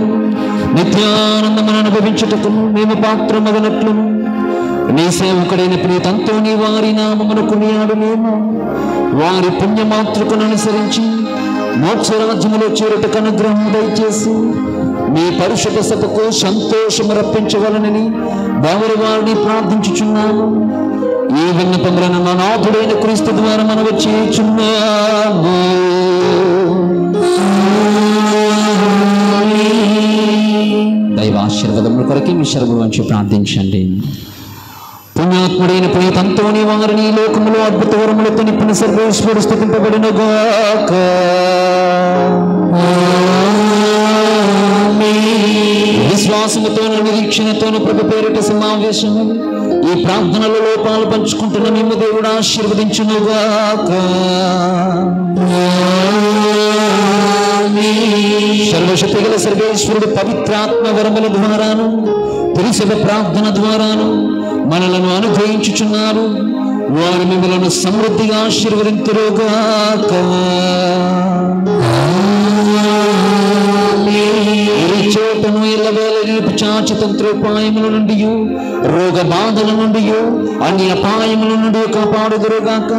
నిత్యానందమును అనుభవించుటకును మేము పాత్రమగనట్లును నీ సేవకుడైన పునీతంతో నీ వారి నామమును కొనియాడు మేము వారి పుణ్యమాతృకను అనుసరించి మోక్షరాజ్యములో చేరుటకు అనుగ్రహం దయచేసి మీ పరిశుద్ధ సభకు సంతోషము రప్పించవలనని దేవుని వారిని ప్రార్థించుచున్నాము. ఈ విన్నపములను మా నాథుడైన క్రీస్తు ద్వారా మనము చేయుచున్నాము. దైవ ఆశీర్వాదముల కొరకు మీ శరములు వంచి ప్రార్థించండి. పుణ్యాత్ముడైన పునీతంతోని వారిని లోకములో అద్భుత వరములతో నింపిన సర్వేశ్వరుడు స్తుతింపబడునుగాక. విశ్వాసముతోను నిరీక్షణతోను ప్రభు పేరిట సమావేశము ఈ ప్రార్థనలలో పాలు పంచుకుంటున్న మేము దేవుడు ఆశీర్వదించునుగాక. సర్వశక్తి గల సర్వేశ్వరుడు పవిత్రాత్మ వరముల ద్వారాను తులసభ ప్రార్థన ద్వారాను మనలను అనుగ్రహించుచున్నారు. వారు మిమ్మలను సమృద్ధిగా ఆశీర్వదింతురుగాక. చోటను ఎల్లవేళ చాచితంత్రోపాయముల నుండి రోగ బాధల నుండి అన్ని అపాయముల నుండి కాపాడుదురుగాక.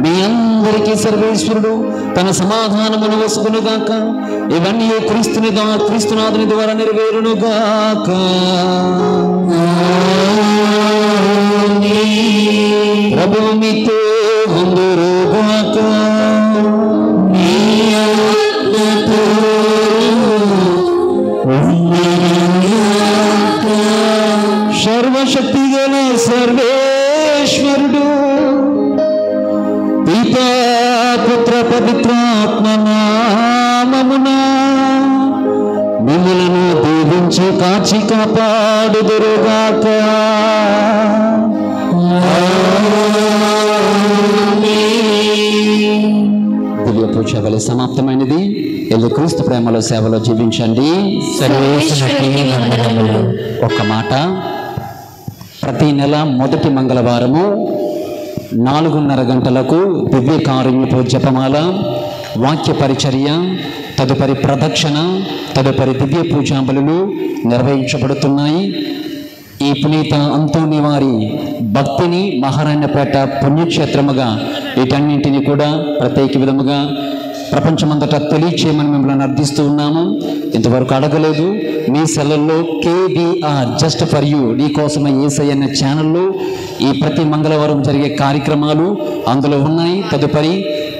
మీ అందరికీ సర్వేశ్వరుడు తన సమాధానమును వసుకునుగాక. ఇవన్నీ క్రీస్తునాథుని ద్వారా నెరవేరునుగాక. ప్రభువు మీతో ఉందురుగాక. సర్వశక్తి గల సర్వేశ్వరుడు పితా పుత్ర పవిత్రాత్మ నామమున మిమ్ములను దీవించి కాచి కాపాడుదురుగాక. దివ్య పూజ వలె సమాప్తమైనది. ఎల్లు క్రీస్తు ప్రేమలో సేవలో జీవించండి. ఒక్క మాట, ప్రతి నెల మొదటి మంగళవారము 4:30 గంటలకు దివ్య కారుణ్యపు జపమాల, వాక్య పరిచర్య, తదుపరి ప్రదక్షిణ, తదుపరి దివ్య పూజాంబలులు నిర్వహించబడుతున్నాయి. ఈ పునీత అంతోని వారి భక్తిని మహారాణ్యపేట పుణ్యక్షేత్రముగా వీటన్నింటినీ కూడా ప్రత్యేక విధముగా ప్రపంచమంతటా తెలియచేయమని మిమ్మల్ని అర్థిస్తూ ఉన్నాము. ఇంతవరకు అడగలేదు. మీ సెలవుల్లో KBR జస్ట్ ఫర్ యూ, నీ కోసమే యేసయ్య అనే ఛానల్లో ఈ ప్రతి మంగళవారం జరిగే కార్యక్రమాలు అందులో ఉన్నాయి. తదుపరి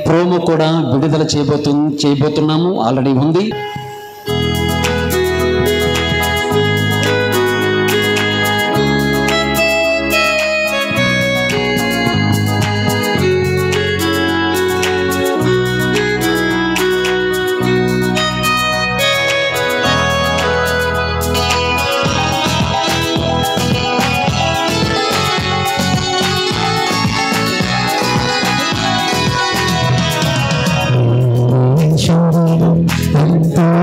ప్రోమో కూడా విడుదల చేయబోతున్నాము, ఆల్రెడీ ఉంది. Thank you.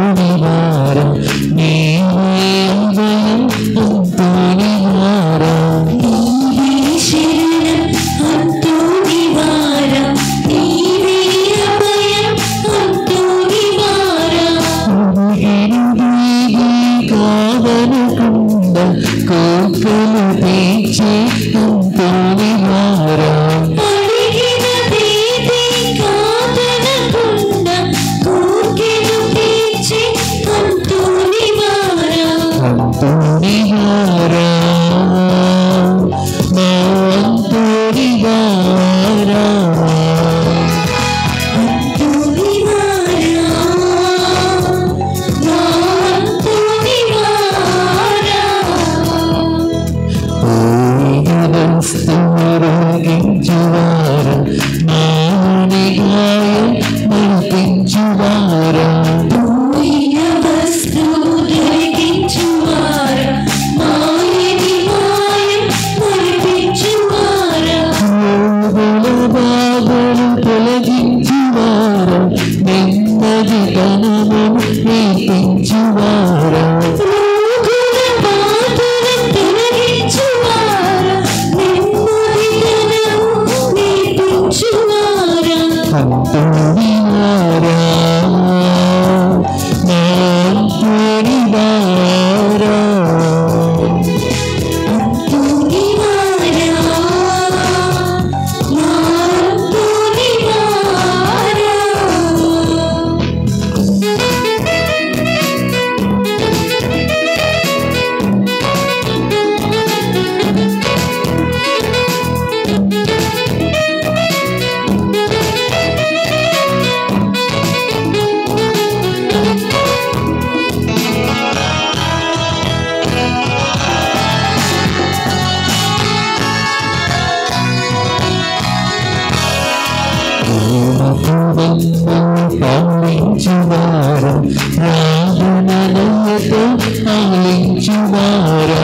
ఆలించువారా ప్రార్థనలతో ఆలించువారా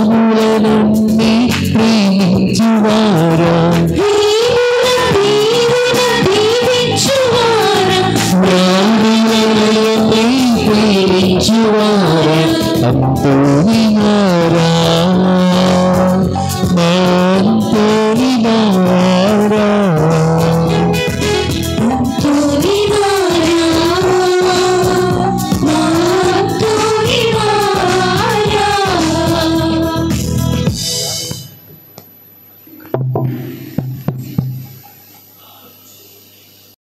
రాములనన్ని ప్రేమించువారా రాములనన్ని ప్రేమించువారా అంతు